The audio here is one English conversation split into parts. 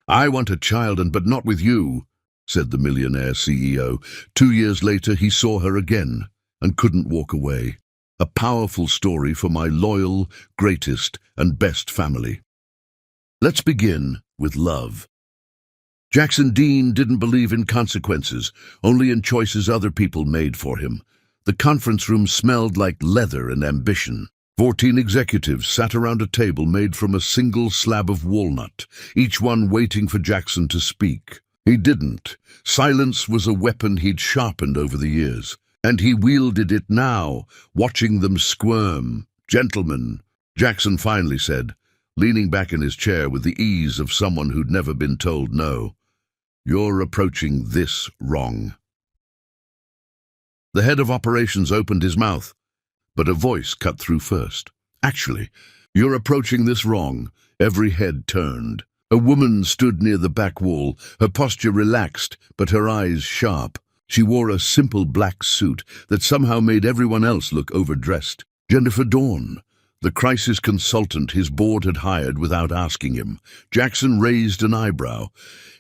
"I want a child, but not with you," said the Millionaire CEO. 2 years later, he saw her again and couldn't walk away. A powerful story for my loyal, greatest, and best family. Let's begin with love. Jackson Dean didn't believe in consequences, only in choices other people made for him. The conference room smelled like leather and ambition. 14 executives sat around a table made from a single slab of walnut, each one waiting for Jackson to speak. He didn't. Silence was a weapon he'd sharpened over the years, and he wielded it now, watching them squirm. "Gentlemen," Jackson finally said, leaning back in his chair with the ease of someone who'd never been told no, "you're approaching this wrong." The head of operations opened his mouth, but a voice cut through first. "Actually, you're approaching this wrong." Every head turned. A woman stood near the back wall, her posture relaxed, but her eyes sharp. She wore a simple black suit that somehow made everyone else look overdressed. Jennifer Dawn, the crisis consultant his board had hired without asking him. Jackson raised an eyebrow.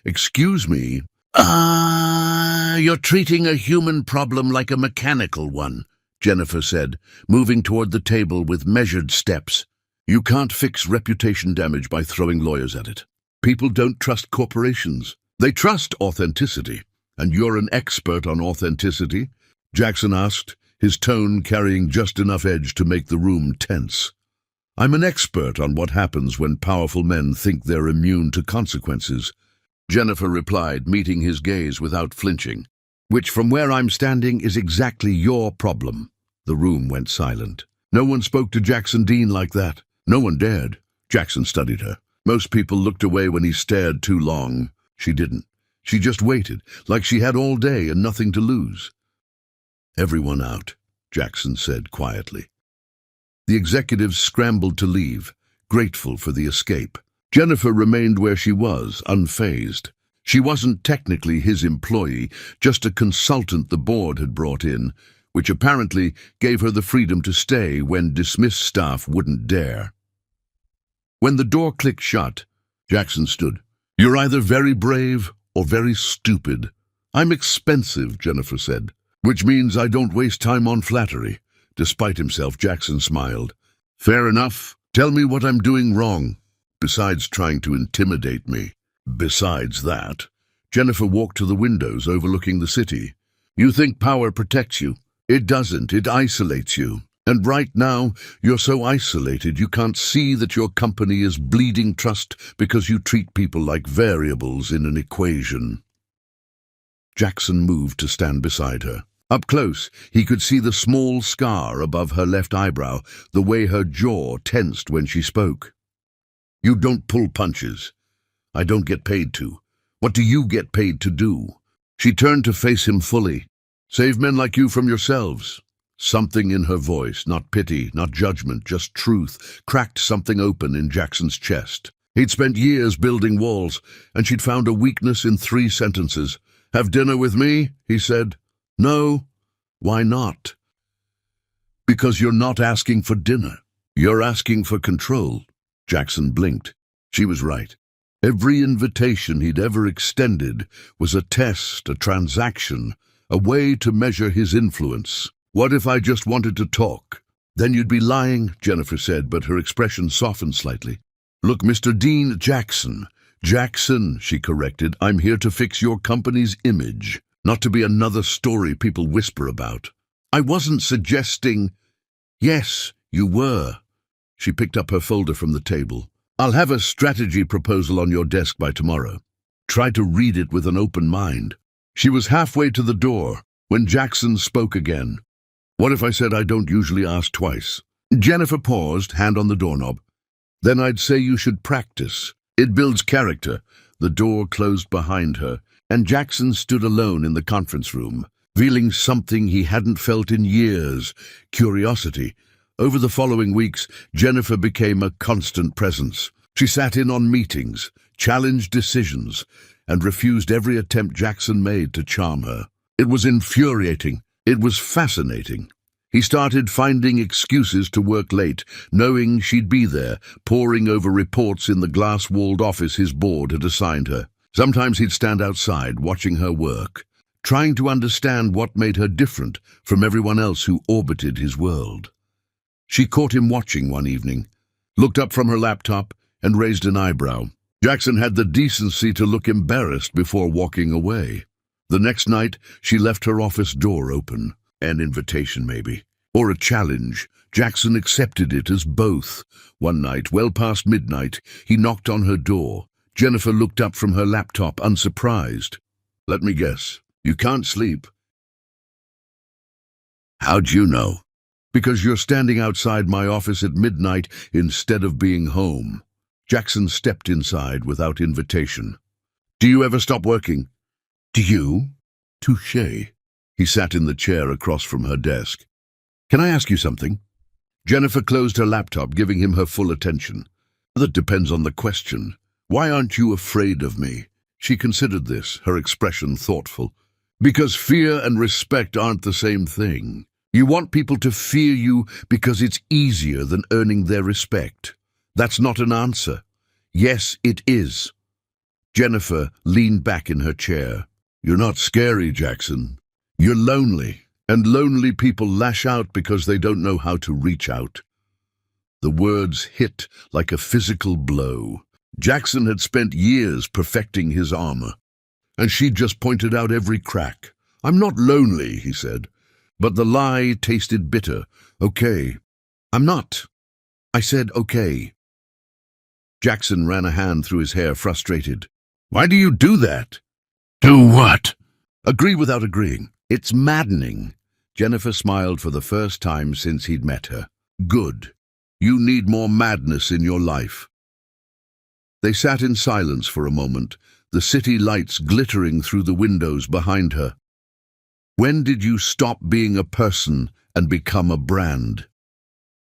"Excuse me." You're treating a human problem like a mechanical one," Jennifer said, moving toward the table with measured steps. "You can't fix reputation damage by throwing lawyers at it. People don't trust corporations. They trust authenticity. And you're an expert on authenticity?" Jackson asked, his tone carrying just enough edge to make the room tense. "I'm an expert on what happens when powerful men think they're immune to consequences," Jennifer replied, meeting his gaze without flinching. "Which, from where I'm standing, is exactly your problem." The room went silent. No one spoke to Jackson Dean like that. No one dared. Jackson studied her. Most people looked away when he stared too long. She didn't. She just waited, like she had all day and nothing to lose. "Everyone out," Jackson said quietly. The executives scrambled to leave, grateful for the escape. Jennifer remained where she was, unfazed. She wasn't technically his employee, just a consultant the board had brought in, which apparently gave her the freedom to stay when dismissed staff wouldn't dare. When the door clicked shut, Jackson stood. "You're either very brave or very stupid." "I'm expensive," Jennifer said, "which means I don't waste time on flattery." Despite himself, Jackson smiled. "Fair enough. Tell me what I'm doing wrong, besides trying to intimidate me." "Besides that," Jennifer walked to the windows overlooking the city. "You think power protects you? It doesn't. It isolates you. And right now, you're so isolated you can't see that your company is bleeding trust because you treat people like variables in an equation." Jackson moved to stand beside her. Up close, he could see the small scar above her left eyebrow, the way her jaw tensed when she spoke. "You don't pull punches. I don't get paid to. What do you get paid to do?" She turned to face him fully. "Save men like you from yourselves." Something in her voice, not pity, not judgment, just truth, cracked something open in Jackson's chest. He'd spent years building walls, and she'd found a weakness in 3 sentences. "Have dinner with me?" he said. "No." "Why not?" "Because you're not asking for dinner. You're asking for control." Jackson blinked. She was right. Every invitation he'd ever extended was a test, a transaction, a way to measure his influence. "What if I just wanted to talk?" "Then you'd be lying," Jennifer said, but her expression softened slightly. "Look, Mr. Dean, Jackson." "Jackson," she corrected, "I'm here to fix your company's image, not to be another story people whisper about." "I wasn't suggesting—" "Yes, you were." She picked up her folder from the table. "I'll have a strategy proposal on your desk by tomorrow. Try to read it with an open mind." She was halfway to the door when Jackson spoke again. "What if I said I don't usually ask twice?" Jennifer paused, hand on the doorknob. "Then I'd say you should practice. It builds character." The door closed behind her, and Jackson stood alone in the conference room, feeling something he hadn't felt in years: curiosity. Over the following weeks, Jennifer became a constant presence. She sat in on meetings, challenged decisions, and refused every attempt Jackson made to charm her. It was infuriating. It was fascinating. He started finding excuses to work late, knowing she'd be there, poring over reports in the glass-walled office his board had assigned her. Sometimes he'd stand outside, watching her work, trying to understand what made her different from everyone else who orbited his world. She caught him watching one evening, looked up from her laptop, and raised an eyebrow. Jackson had the decency to look embarrassed before walking away. The next night, she left her office door open. An invitation, maybe, or a challenge. Jackson accepted it as both. One night, well past midnight, he knocked on her door. Jennifer looked up from her laptop, unsurprised. "Let me guess, you can't sleep." "How'd you know?" "Because you're standing outside my office at midnight instead of being home." Jackson stepped inside without invitation. "Do you ever stop working?" "Do you?" "Touché." He sat in the chair across from her desk. "Can I ask you something?" Jennifer closed her laptop, giving him her full attention. "That depends on the question. Why aren't you afraid of me?" She considered this, her expression thoughtful. "Because fear and respect aren't the same thing. You want people to fear you because it's easier than earning their respect. That's not an answer." "Yes, it is." Jennifer leaned back in her chair. "You're not scary, Jackson. You're lonely, and lonely people lash out because they don't know how to reach out." The words hit like a physical blow. Jackson had spent years perfecting his armor, and she just pointed out every crack. "I'm not lonely," he said, but the lie tasted bitter. "Okay." "I'm not." I said, "Okay." Jackson ran a hand through his hair, frustrated. "Why do you do that?" "Do what?" "Agree without agreeing. It's maddening." Jennifer smiled for the first time since he'd met her. "Good. You need more madness in your life." They sat in silence for a moment, the city lights glittering through the windows behind her. "When did you stop being a person and become a brand?"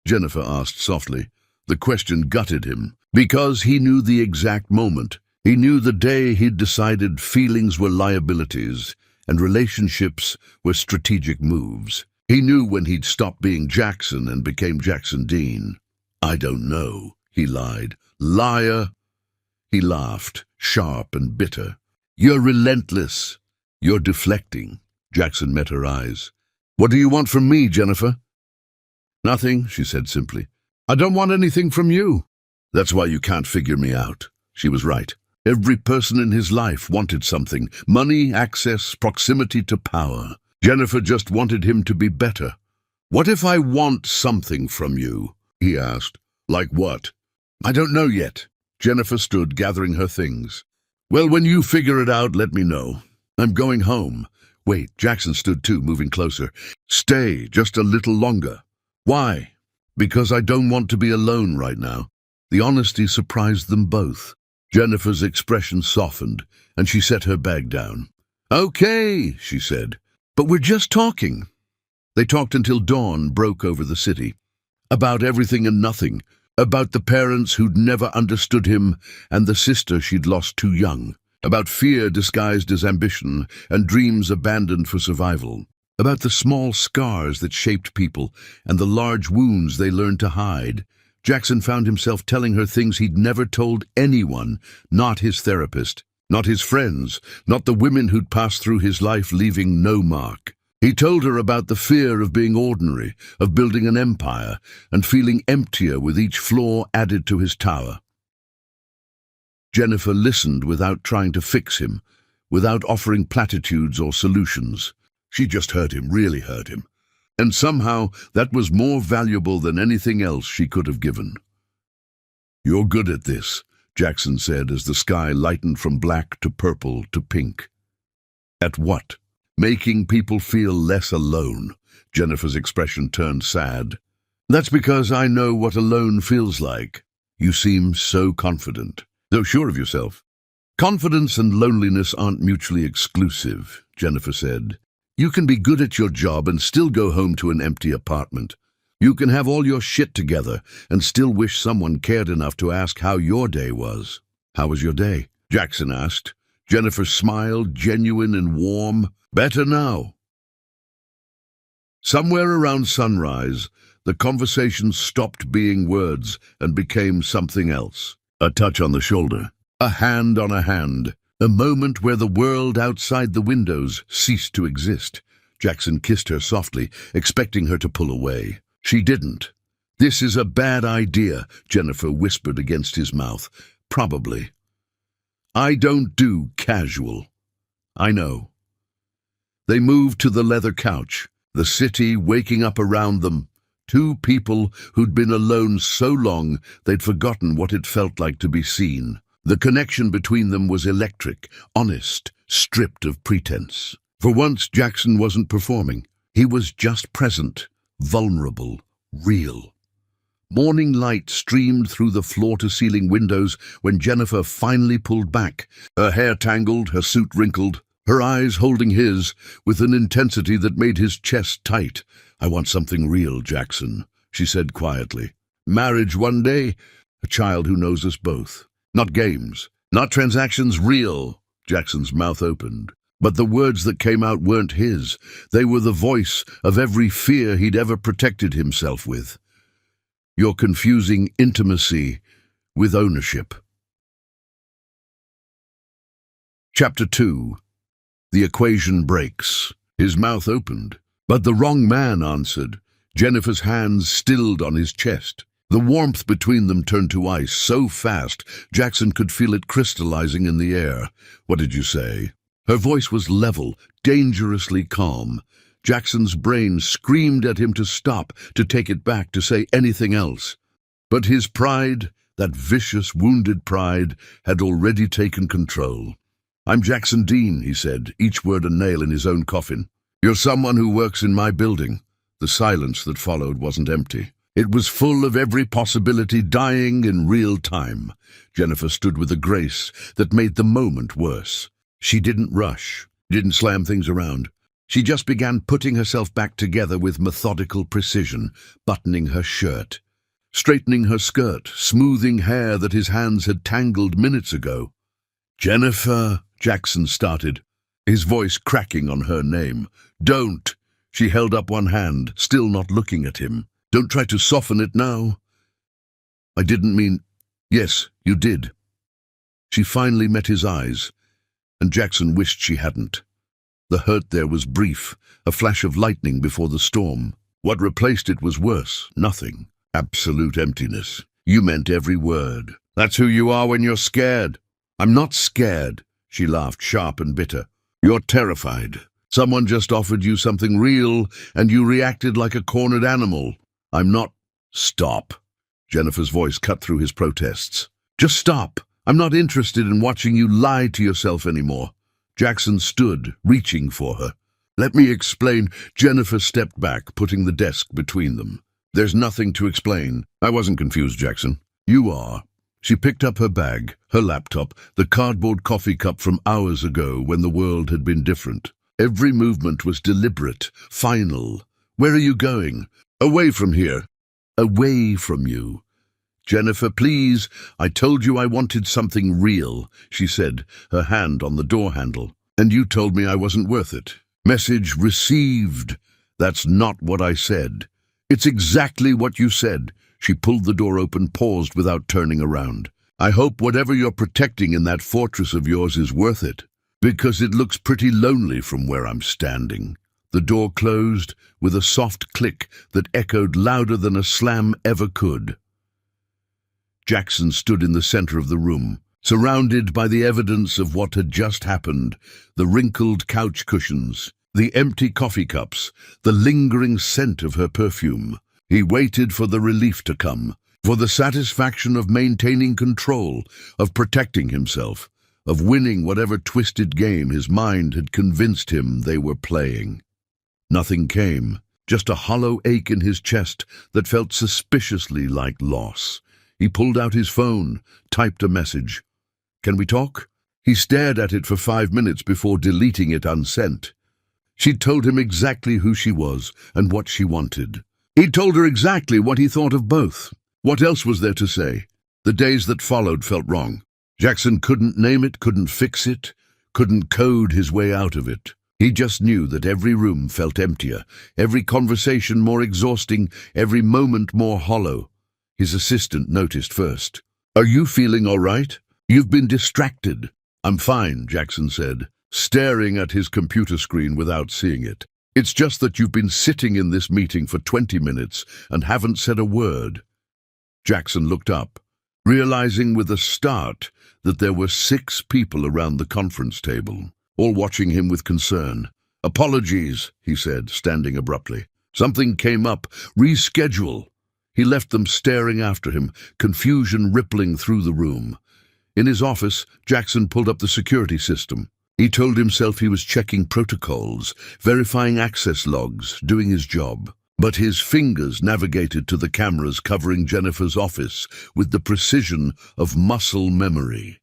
Jennifer asked softly. The question gutted him, because he knew the exact moment. He knew the day he'd decided feelings were liabilities and relationships were strategic moves. He knew when he'd stopped being Jackson and became Jackson Dean. "I don't know," he lied. "Liar." He laughed, sharp and bitter. "You're relentless. You're deflecting." Jackson met her eyes. "What do you want from me, Jennifer?" "Nothing," she said simply. "I don't want anything from you." "That's why you can't figure me out." She was right. Every person in his life wanted something: money, access, proximity to power. Jennifer just wanted him to be better. "What if I want something from you?" he asked. "Like what?" "I don't know yet." Jennifer stood, gathering her things. "Well, when you figure it out, let me know. I'm going home." "Wait." Jackson stood too, moving closer. "Stay just a little longer." "Why?" "Because I don't want to be alone right now." The honesty surprised them both. Jennifer's expression softened, and she set her bag down. "Okay," she said, "but we're just talking." They talked until dawn broke over the city. About everything and nothing. About the parents who'd never understood him and the sister she'd lost too young. About fear disguised as ambition and dreams abandoned for survival. About the small scars that shaped people and the large wounds they learned to hide. Jackson found himself telling her things he'd never told anyone, not his therapist, not his friends, not the women who'd passed through his life leaving no mark. He told her about the fear of being ordinary, of building an empire, and feeling emptier with each floor added to his tower. Jennifer listened without trying to fix him, without offering platitudes or solutions. She just heard him, really heard him. And somehow that was more valuable than anything else she could have given. "You're good at this," Jackson said as the sky lightened from black to purple to pink. "At what?" "Making people feel less alone." Jennifer's expression turned sad. "That's because I know what alone feels like." "You seem so confident, so sure of yourself." "Confidence and loneliness aren't mutually exclusive," Jennifer said. "You can be good at your job and still go home to an empty apartment. You can have all your shit together and still wish someone cared enough to ask how your day was." "How was your day?" Jackson asked. Jennifer smiled, genuine and warm. "Better now." Somewhere around sunrise, the conversation stopped being words and became something else. A touch on the shoulder, a hand on a hand, a moment where the world outside the windows ceased to exist. Jackson kissed her softly, expecting her to pull away. She didn't. "This is a bad idea," Jennifer whispered against his mouth. "Probably. I don't do casual." "I know." They moved to the leather couch, the city waking up around them. Two people who'd been alone so long they'd forgotten what it felt like to be seen. The connection between them was electric, honest, stripped of pretense. For once, Jackson wasn't performing. He was just present, vulnerable, real. Morning light streamed through the floor-to-ceiling windows when Jennifer finally pulled back, her hair tangled, her suit wrinkled, her eyes holding his with an intensity that made his chest tight. "I want something real, Jackson," she said quietly. "Marriage one day, a child who knows us both. Not games, not transactions, real." Jackson's mouth opened, but the words that came out weren't his. They were the voice of every fear he'd ever protected himself with. "You're confusing intimacy with ownership." Chapter 2. The equation breaks. His mouth opened, but the wrong man answered. Jennifer's hands stilled on his chest. The warmth between them turned to ice so fast Jackson could feel it crystallizing in the air. "What did you say?" Her voice was level, dangerously calm. Jackson's brain screamed at him to stop, to take it back, to say anything else. But his pride, that vicious, wounded pride, had already taken control. "I'm Jackson Dean," he said, each word a nail in his own coffin. "You're someone who works in my building." The silence that followed wasn't empty. It was full of every possibility dying in real time. Jennifer stood with a grace that made the moment worse. She didn't rush, didn't slam things around. She just began putting herself back together with methodical precision, buttoning her shirt, straightening her skirt, smoothing hair that his hands had tangled minutes ago. "Jennifer," Jackson started, his voice cracking on her name. "Don't." She held up one hand, still not looking at him. "Don't try to soften it now." "I didn't mean—" "Yes, you did." She finally met his eyes, and Jackson wished she hadn't. The hurt there was brief, a flash of lightning before the storm. What replaced it was worse, nothing. Absolute emptiness. "You meant every word. That's who you are when you're scared." "I'm not scared," she laughed, sharp and bitter. "You're terrified. Someone just offered you something real, and you reacted like a cornered animal. I'm not—" "Stop." Jennifer's voice cut through his protests. "Just stop. I'm not interested in watching you lie to yourself anymore." Jackson stood, reaching for her. "Let me explain." Jennifer stepped back, putting the desk between them. "There's nothing to explain." "I wasn't confused, Jackson." "You are." She picked up her bag, her laptop, the cardboard coffee cup from hours ago when the world had been different. Every movement was deliberate, final. "Where are you going?" "Away from here." "Away from you." "Jennifer, please. I told you I wanted something real," she said, her hand on the door handle. "And you told me I wasn't worth it." "Message received." "That's not what I said." "It's exactly what you said." She pulled the door open, paused without turning around. "I hope whatever you're protecting in that fortress of yours is worth it, because it looks pretty lonely from where I'm standing." The door closed with a soft click that echoed louder than a slam ever could. Jackson stood in the center of the room, surrounded by the evidence of what had just happened, the wrinkled couch cushions, the empty coffee cups, the lingering scent of her perfume. He waited for the relief to come, for the satisfaction of maintaining control, of protecting himself, of winning whatever twisted game his mind had convinced him they were playing. Nothing came, just a hollow ache in his chest that felt suspiciously like loss. He pulled out his phone, typed a message. "Can we talk?" He stared at it for 5 minutes before deleting it unsent. She'd told him exactly who she was and what she wanted. He'd told her exactly what he thought of both. What else was there to say? The days that followed felt wrong. Jackson couldn't name it, couldn't fix it, couldn't code his way out of it. He just knew that every room felt emptier, every conversation more exhausting, every moment more hollow. His assistant noticed first. "Are you feeling all right? You've been distracted." "I'm fine," Jackson said, staring at his computer screen without seeing it. "It's just that you've been sitting in this meeting for 20 minutes and haven't said a word." Jackson looked up, realizing with a start that there were 6 people around the conference table, all watching him with concern. "Apologies," he said, standing abruptly. "Something came up. Reschedule." He left them staring after him, confusion rippling through the room. In his office, Jackson pulled up the security system. He told himself he was checking protocols, verifying access logs, doing his job. But his fingers navigated to the cameras covering Jennifer's office with the precision of muscle memory.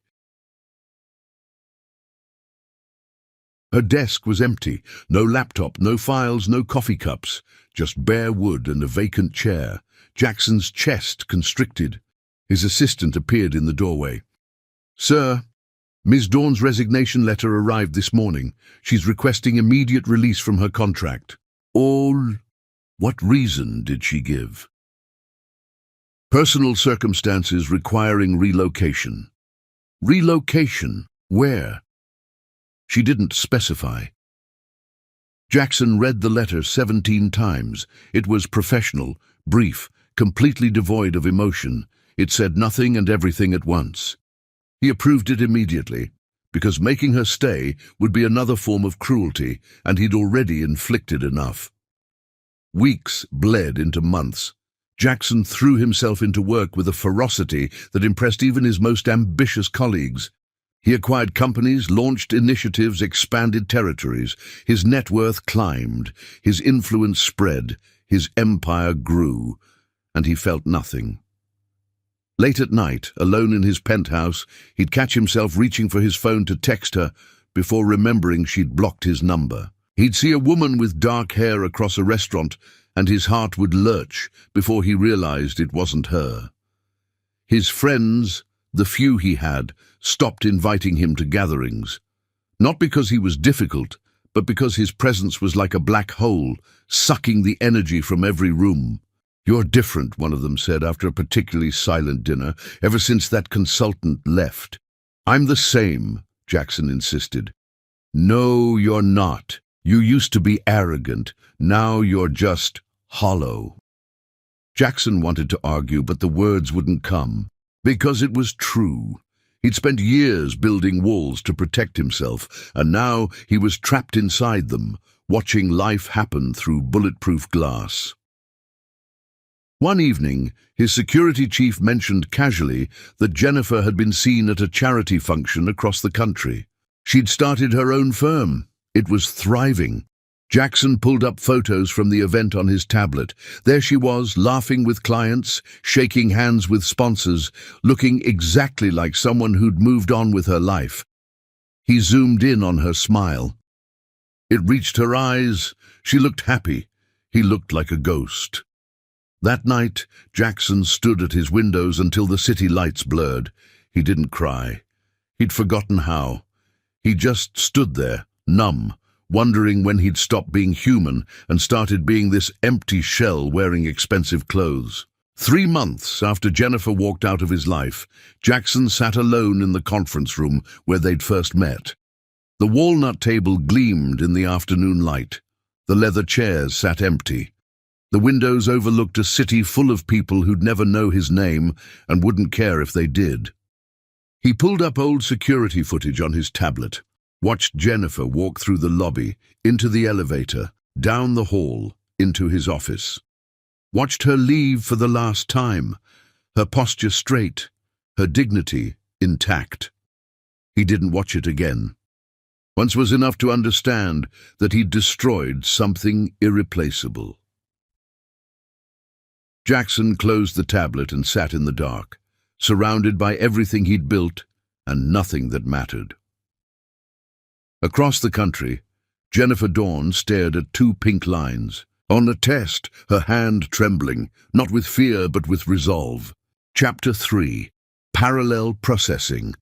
Her desk was empty. No laptop, no files, no coffee cups. Just bare wood and a vacant chair. Jackson's chest constricted. His assistant appeared in the doorway. "Sir, Ms. Dawn's resignation letter arrived this morning. She's requesting immediate release from her contract." "All? What reason did she give?" "Personal circumstances requiring relocation." "Relocation? Where?" She didn't specify. Jackson read the letter 17 times. It was professional, brief, completely devoid of emotion. It said nothing and everything at once. He approved it immediately, because making her stay would be another form of cruelty, and he'd already inflicted enough. Weeks bled into months. Jackson threw himself into work with a ferocity that impressed even his most ambitious colleagues. He acquired companies, launched initiatives, expanded territories. His net worth climbed, his influence spread, his empire grew, and he felt nothing. Late at night, alone in his penthouse, he'd catch himself reaching for his phone to text her before remembering she'd blocked his number. He'd see a woman with dark hair across a restaurant, and his heart would lurch before he realized it wasn't her. His friends, the few he had, stopped inviting him to gatherings. Not because he was difficult, but because his presence was like a black hole, sucking the energy from every room. "You're different," one of them said after a particularly silent dinner, "ever since that consultant left." "I'm the same," Jackson insisted. "No, you're not. You used to be arrogant. Now you're just hollow." Jackson wanted to argue, but the words wouldn't come. Because it was true. He'd spent years building walls to protect himself, and now he was trapped inside them, watching life happen through bulletproof glass. One evening, his security chief mentioned casually that Jennifer had been seen at a charity function across the country. She'd started her own firm. It was thriving. Jackson pulled up photos from the event on his tablet. There she was, laughing with clients, shaking hands with sponsors, looking exactly like someone who'd moved on with her life. He zoomed in on her smile. It reached her eyes. She looked happy. He looked like a ghost. That night, Jackson stood at his windows until the city lights blurred. He didn't cry. He'd forgotten how. He just stood there, numb, wondering when he'd stop being human and started being this empty shell wearing expensive clothes. 3 months after Jennifer walked out of his life, Jackson sat alone in the conference room where they'd first met. The walnut table gleamed in the afternoon light. The leather chairs sat empty. The windows overlooked a city full of people who'd never know his name and wouldn't care if they did. He pulled up old security footage on his tablet, watched Jennifer walk through the lobby, into the elevator, down the hall, into his office. Watched her leave for the last time, her posture straight, her dignity intact. He didn't watch it again. Once was enough to understand that he'd destroyed something irreplaceable. Jackson closed the tablet and sat in the dark, surrounded by everything he'd built and nothing that mattered. Across the country, Jennifer Dawn stared at 2 pink lines. On a test, her hand trembling, not with fear but with resolve. Chapter 3. Parallel Processing.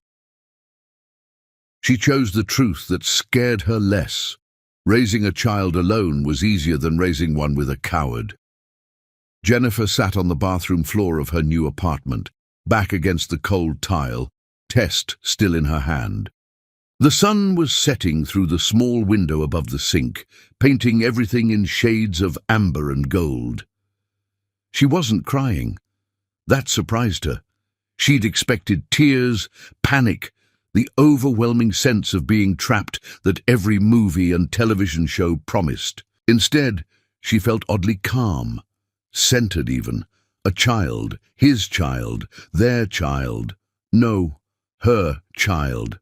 She chose the truth that scared her less. Raising a child alone was easier than raising one with a coward. Jennifer sat on the bathroom floor of her new apartment, back against the cold tile, test still in her hand. The sun was setting through the small window above the sink, painting everything in shades of amber and gold. She wasn't crying. That surprised her. She'd expected tears, panic, the overwhelming sense of being trapped that every movie and television show promised. Instead, she felt oddly calm, centered even. A child, his child, their child. No, her child.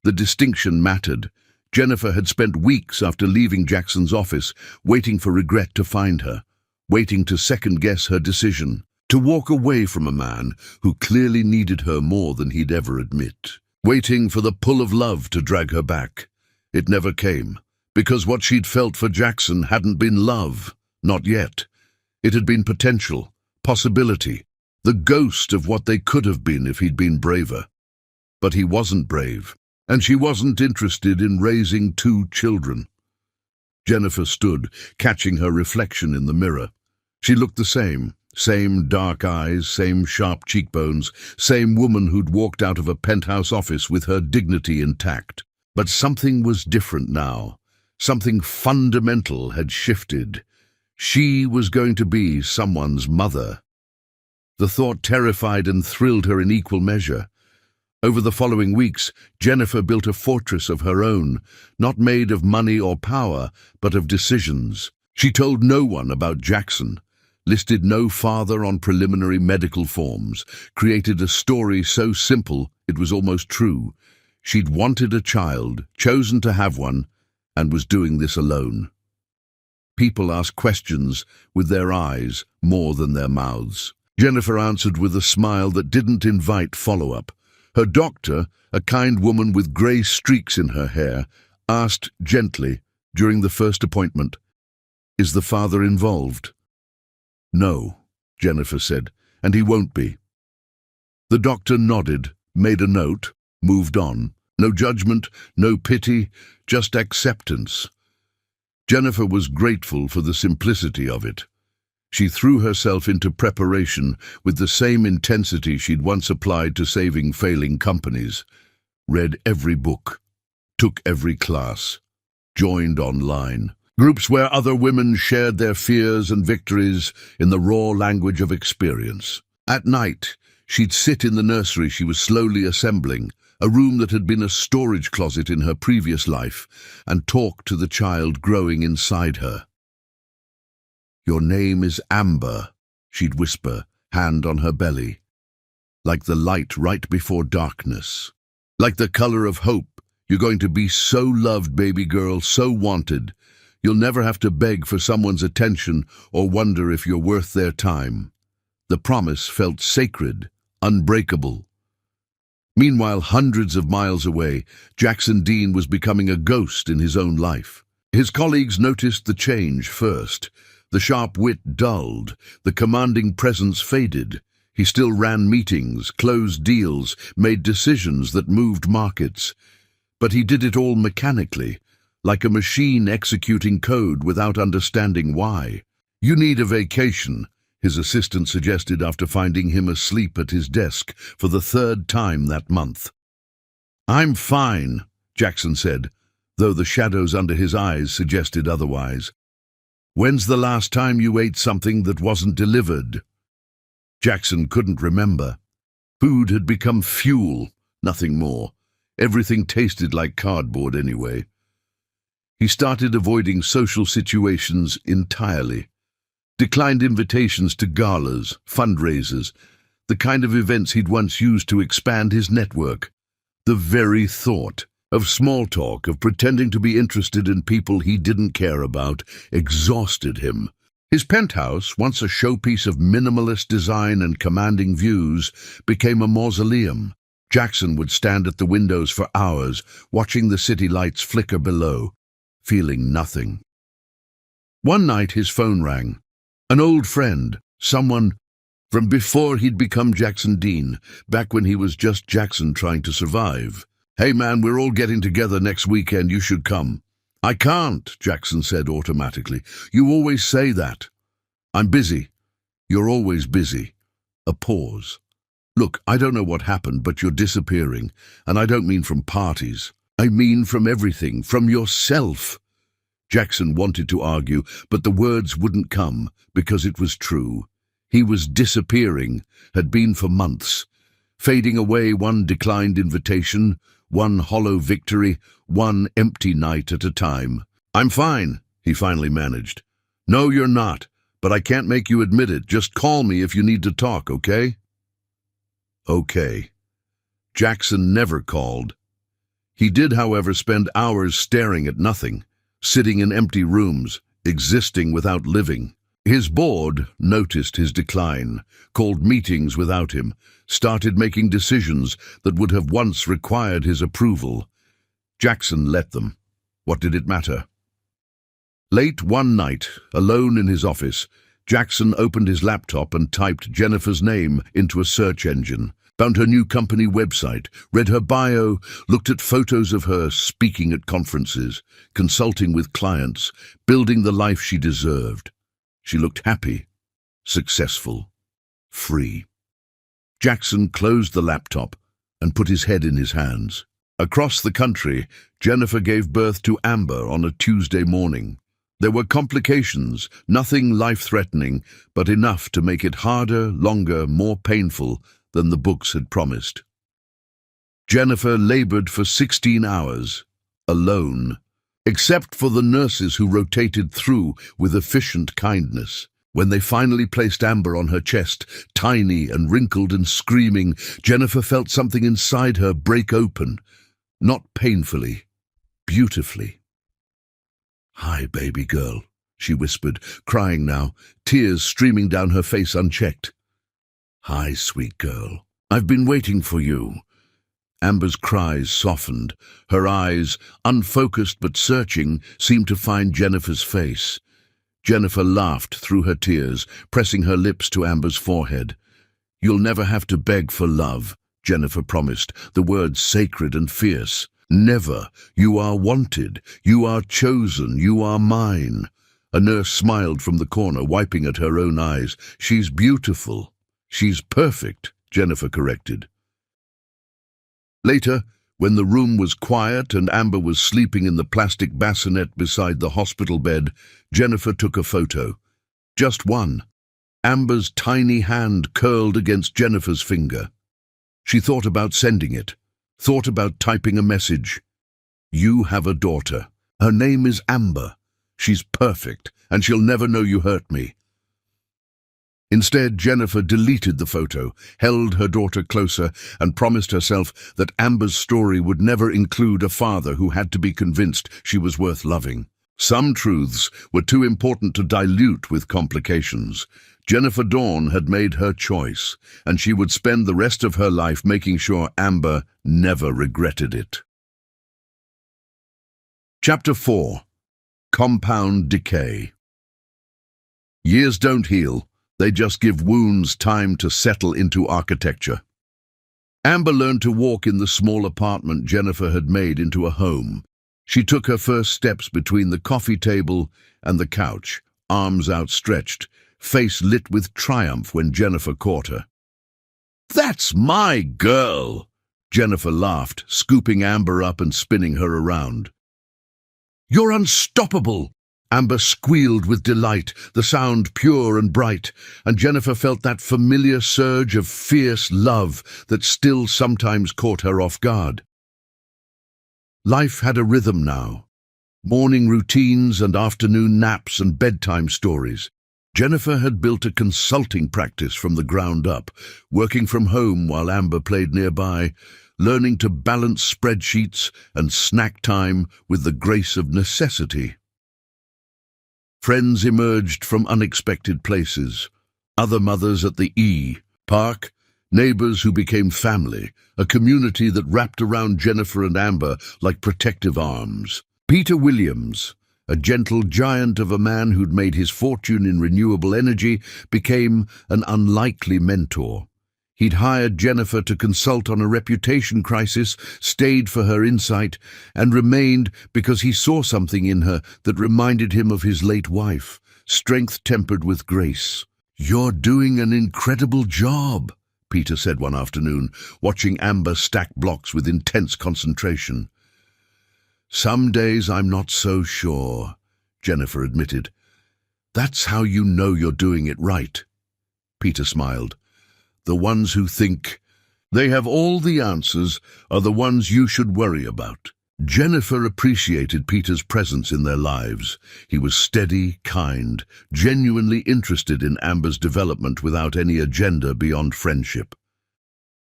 The distinction mattered. Jennifer had spent weeks after leaving Jackson's office, waiting for regret to find her, waiting to second-guess her decision, to walk away from a man who clearly needed her more than he'd ever admit, waiting for the pull of love to drag her back. It never came, because what she'd felt for Jackson hadn't been love, not yet. It had been potential, possibility, the ghost of what they could have been if he'd been braver. But he wasn't brave, and she wasn't interested in raising 2 children. Jennifer stood, catching her reflection in the mirror. She looked the same dark eyes, same sharp cheekbones, same woman who'd walked out of a penthouse office with her dignity intact. But something was different now. Something fundamental had shifted. She was going to be someone's mother. The thought terrified and thrilled her in equal measure. Over the following weeks, Jennifer built a fortress of her own, not made of money or power, but of decisions. She told no one about Jackson, listed no father on preliminary medical forms, created a story so simple it was almost true. She'd wanted a child, chosen to have one, and was doing this alone. People asked questions with their eyes more than their mouths. Jennifer answered with a smile that didn't invite follow-up. Her doctor, a kind woman with grey streaks in her hair, asked gently during the first appointment, "Is the father involved?" "No," Jennifer said, "and he won't be." The doctor nodded, made a note, moved on. No judgment, no pity, just acceptance. Jennifer was grateful for the simplicity of it. She threw herself into preparation with the same intensity she'd once applied to saving failing companies. Read every book, took every class, joined online. Groups where other women shared their fears and victories in the raw language of experience. At night, she'd sit in the nursery she was slowly assembling, a room that had been a storage closet in her previous life, and talk to the child growing inside her. "Your name is Amber," she'd whisper, hand on her belly. "Like the light right before darkness. Like the color of hope. You're going to be so loved, baby girl, so wanted. You'll never have to beg for someone's attention or wonder if you're worth their time." The promise felt sacred, unbreakable. Meanwhile, hundreds of miles away, Jackson Dean was becoming a ghost in his own life. His colleagues noticed the change first. The sharp wit dulled, the commanding presence faded. He still ran meetings, closed deals, made decisions that moved markets. But he did it all mechanically, like a machine executing code without understanding why. "You need a vacation," his assistant suggested after finding him asleep at his desk for the 3rd time that month. "I'm fine," Jackson said, though the shadows under his eyes suggested otherwise. "When's the last time you ate something that wasn't delivered?" Jackson couldn't remember. Food had become fuel, nothing more. Everything tasted like cardboard anyway. He started avoiding social situations entirely. Declined invitations to galas, fundraisers, the kind of events he'd once used to expand his network. The very thought of small talk, of pretending to be interested in people he didn't care about, exhausted him. His penthouse, once a showpiece of minimalist design and commanding views, became a mausoleum. Jackson would stand at the windows for hours, watching the city lights flicker below, feeling nothing. One night his phone rang. An old friend, someone from before he'd become Jackson Dean, back when he was just Jackson trying to survive. "Hey man, we're all getting together next weekend, you should come. I can't, Jackson said automatically. You always say that. I'm busy. You're always busy. A pause. Look, I don't know what happened, but you're disappearing. And I don't mean from parties. I mean from everything, from yourself. Jackson wanted to argue, but the words wouldn't come, because it was true. He was disappearing, had been for months, fading away one declined invitation, one hollow victory, one empty night at a time. I'm fine, he finally managed. No, you're not, but I can't make you admit it. Just call me if you need to talk, okay? Okay. Jackson never called. He did, however, spend hours staring at nothing, sitting in empty rooms, existing without living. His board noticed his decline, called meetings without him, started making decisions that would have once required his approval. Jackson let them. What did it matter? Late one night, alone in his office, Jackson opened his laptop and typed Jennifer's name into a search engine, found her new company website, read her bio, looked at photos of her speaking at conferences, consulting with clients, building the life she deserved. She looked happy, successful, free. Jackson closed the laptop and put his head in his hands. Across the country, Jennifer gave birth to Amber on a Tuesday morning. There were complications, nothing life-threatening, but enough to make it harder, longer, more painful than the books had promised. Jennifer labored for 16 hours, alone, except for the nurses who rotated through with efficient kindness. When they finally placed Amber on her chest, tiny and wrinkled and screaming, Jennifer felt something inside her break open, not painfully, beautifully. "Hi, baby girl," she whispered, crying now, tears streaming down her face unchecked. "Hi, sweet girl. I've been waiting for you." Amber's cries softened. Her eyes, unfocused but searching, seemed to find Jennifer's face. Jennifer laughed through her tears, pressing her lips to Amber's forehead. "You'll never have to beg for love," Jennifer promised, the words sacred and fierce. "Never. You are wanted. You are chosen. You are mine." A nurse smiled from the corner, wiping at her own eyes. "She's beautiful. She's perfect," Jennifer corrected. Later, when the room was quiet and Amber was sleeping in the plastic bassinet beside the hospital bed, Jennifer took a photo. Just one. Amber's tiny hand curled against Jennifer's finger. She thought about sending it, thought about typing a message. "You have a daughter. Her name is Amber. She's perfect, and she'll never know you hurt me." Instead, Jennifer deleted the photo, held her daughter closer, and promised herself that Amber's story would never include a father who had to be convinced she was worth loving. Some truths were too important to dilute with complications. Jennifer Dawn had made her choice, and she would spend the rest of her life making sure Amber never regretted it. Chapter 4. Compound Decay. Years don't heal. They just give wounds time to settle into architecture. Amber learned to walk in the small apartment Jennifer had made into a home. She took her first steps between the coffee table and the couch, arms outstretched, face lit with triumph when Jennifer caught her. "That's my girl!" Jennifer laughed, scooping Amber up and spinning her around. "You're unstoppable!" Amber squealed with delight, the sound pure and bright, and Jennifer felt that familiar surge of fierce love that still sometimes caught her off guard. Life had a rhythm now. Morning routines and afternoon naps and bedtime stories. Jennifer had built a consulting practice from the ground up, working from home while Amber played nearby, learning to balance spreadsheets and snack time with the grace of necessity. Friends emerged from unexpected places. Other mothers at the park, neighbors who became family, a community that wrapped around Jennifer and Amber like protective arms. Peter Williams, a gentle giant of a man who'd made his fortune in renewable energy, became an unlikely mentor. He'd hired Jennifer to consult on a reputation crisis, stayed for her insight, and remained because he saw something in her that reminded him of his late wife, strength tempered with grace. "You're doing an incredible job," Peter said one afternoon, watching Amber stack blocks with intense concentration. "Some days I'm not so sure," Jennifer admitted. "That's how you know you're doing it right." Peter smiled. "The ones who think they have all the answers are the ones you should worry about." Jennifer appreciated Peter's presence in their lives. He was steady, kind, genuinely interested in Amber's development without any agenda beyond friendship.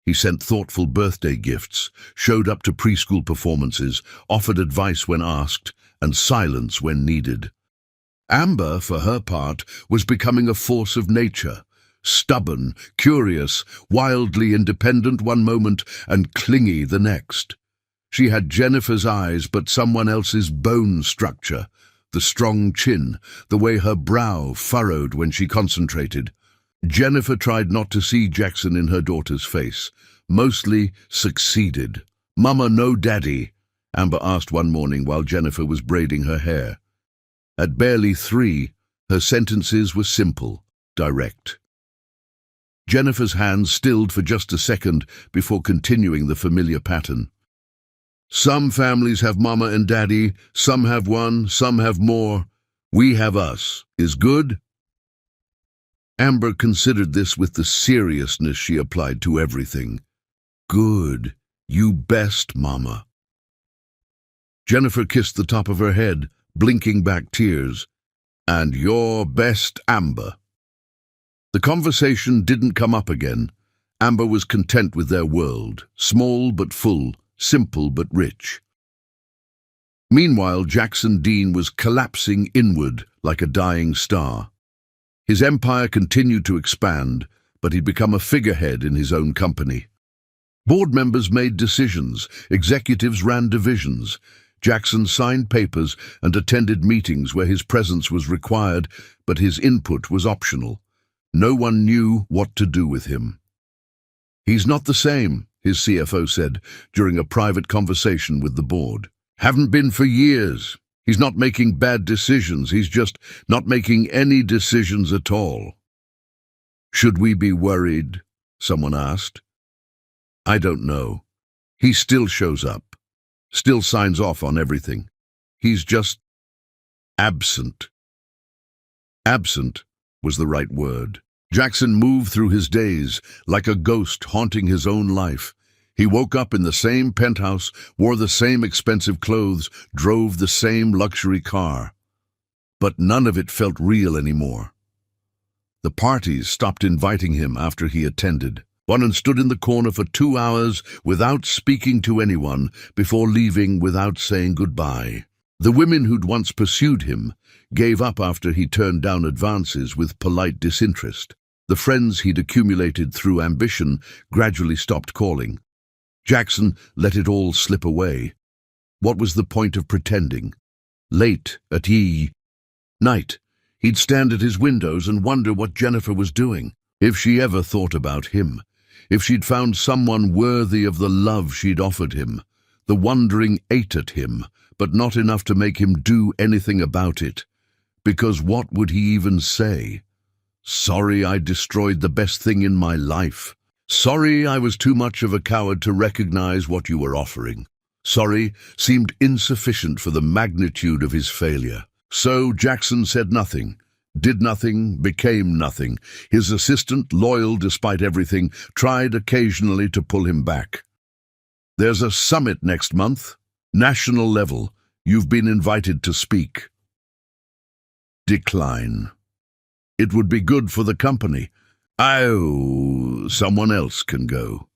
He sent thoughtful birthday gifts, showed up to preschool performances, offered advice when asked, and silence when needed. Amber, for her part, was becoming a force of nature. Stubborn, curious, wildly independent one moment and clingy the next. She had Jennifer's eyes but someone else's bone structure, the strong chin, the way her brow furrowed when she concentrated. Jennifer tried not to see Jackson in her daughter's face, mostly succeeded. "Mama, no daddy?" Amber asked one morning while Jennifer was braiding her hair. At barely 3, her sentences were simple, direct. Jennifer's hands stilled for just a second before continuing the familiar pattern. "Some families have mama and daddy, some have one, some have more. We have us. Is good?" Amber considered this with the seriousness she applied to everything. "Good. You best, mama." Jennifer kissed the top of her head, blinking back tears. "And your best, Amber." The conversation didn't come up again. Amber was content with their world, small but full, simple but rich. Meanwhile, Jackson Dean was collapsing inward like a dying star. His empire continued to expand, but he'd become a figurehead in his own company. Board members made decisions, executives ran divisions. Jackson signed papers and attended meetings where his presence was required, but his input was optional. No one knew what to do with him. "He's not the same," his CFO said during a private conversation with the board. "Haven't been for years. He's not making bad decisions, he's just not making any decisions at all." "Should we be worried?" someone asked. "I don't know. He still shows up, still signs off on everything. He's just absent." Absent was the right word. Jackson moved through his days like a ghost haunting his own life. He woke up in the same penthouse, wore the same expensive clothes, drove the same luxury car. But none of it felt real anymore. The parties stopped inviting him after he attended. One stood in the corner for 2 hours without speaking to anyone before leaving without saying goodbye. The women who'd once pursued him gave up after he turned down advances with polite disinterest. The friends he'd accumulated through ambition gradually stopped calling. Jackson let it all slip away. What was the point of pretending? Late at night, he'd stand at his windows and wonder what Jennifer was doing, if she ever thought about him, if she'd found someone worthy of the love she'd offered him. The wondering ate at him, but not enough to make him do anything about it. Because what would he even say? "Sorry I destroyed the best thing in my life. Sorry I was too much of a coward to recognize what you were offering." Sorry seemed insufficient for the magnitude of his failure. So Jackson said nothing, did nothing, became nothing. His assistant, loyal despite everything, tried occasionally to pull him back. "There's a summit next month. National level. You've been invited to speak." Decline. "It would be good for the company." "Oh, someone else can go."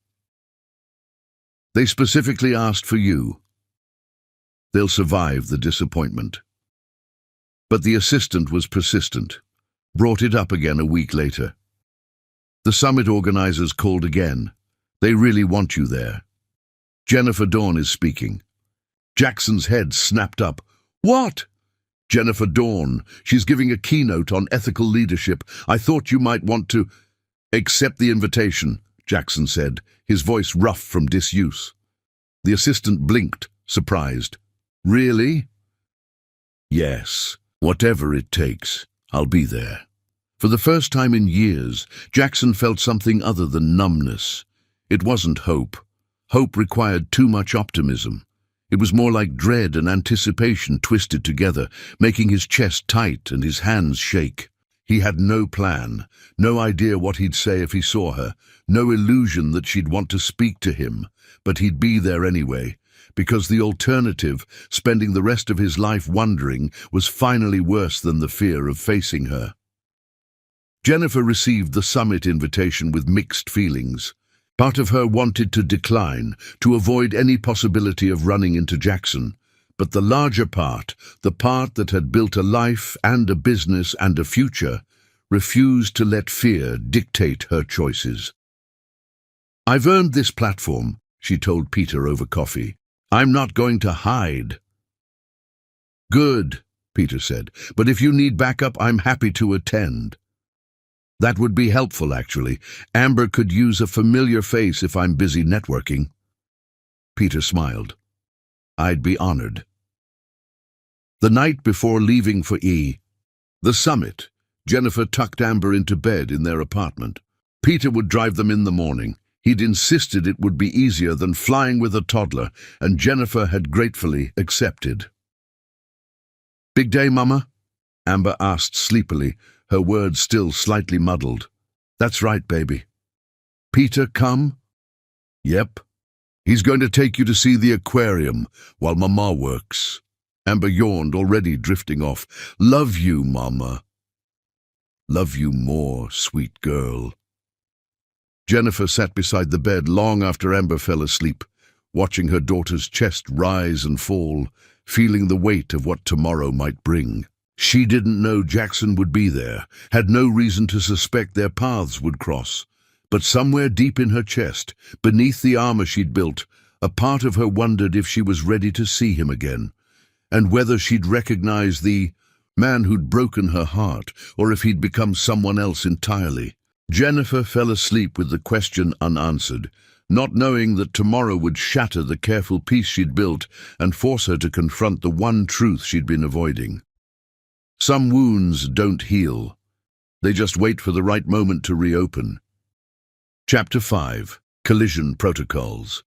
"They specifically asked for you." They'll survive the disappointment. But the assistant was persistent, brought it up again a week later. The summit organizers called again. "They really want you there. Jennifer Dawn is speaking." Jackson's head snapped up. "What?" "Jennifer Dawn. She's giving a keynote on ethical leadership. I thought you might want to." "Accept the invitation," Jackson said, his voice rough from disuse. The assistant blinked, surprised. Really? Yes, whatever it takes, I'll be there. For the first time in years, Jackson felt something other than numbness. It wasn't hope. Hope required too much optimism. It was more like dread and anticipation twisted together, making his chest tight and his hands shake. He had no plan, no idea what he'd say if he saw her, no illusion that she'd want to speak to him, but he'd be there anyway, because the alternative, spending the rest of his life wondering, was finally worse than the fear of facing her. Jennifer received the summit invitation with mixed feelings. Part of her wanted to decline, to avoid any possibility of running into Jackson, but the larger part, the part that had built a life and a business and a future, refused to let fear dictate her choices. "I've earned this platform," she told Peter over coffee. "I'm not going to hide." "Good," Peter said, "but if you need backup, I'm happy to attend." "That would be helpful, actually. Amber could use a familiar face if I'm busy networking." Peter smiled. "I'd be honored." The night before leaving for the summit, Jennifer tucked Amber into bed in their apartment. Peter would drive them in the morning. He'd insisted it would be easier than flying with a toddler, and Jennifer had gratefully accepted. "Big day, Mama?" Amber asked sleepily, her words still slightly muddled. "That's right, baby." "Peter come?" "Yep. He's going to take you to see the aquarium while Mama works." Amber yawned, already drifting off. "Love you, Mama." "Love you more, sweet girl." Jennifer sat beside the bed long after Amber fell asleep, watching her daughter's chest rise and fall, feeling the weight of what tomorrow might bring. She didn't know Jackson would be there, had no reason to suspect their paths would cross. But somewhere deep in her chest, beneath the armor she'd built, a part of her wondered if she was ready to see him again, and whether she'd recognize the man who'd broken her heart, or if he'd become someone else entirely. Jennifer fell asleep with the question unanswered, not knowing that tomorrow would shatter the careful peace she'd built and force her to confront the one truth she'd been avoiding. Some wounds don't heal. They just wait for the right moment to reopen. Chapter 5. Collision Protocols.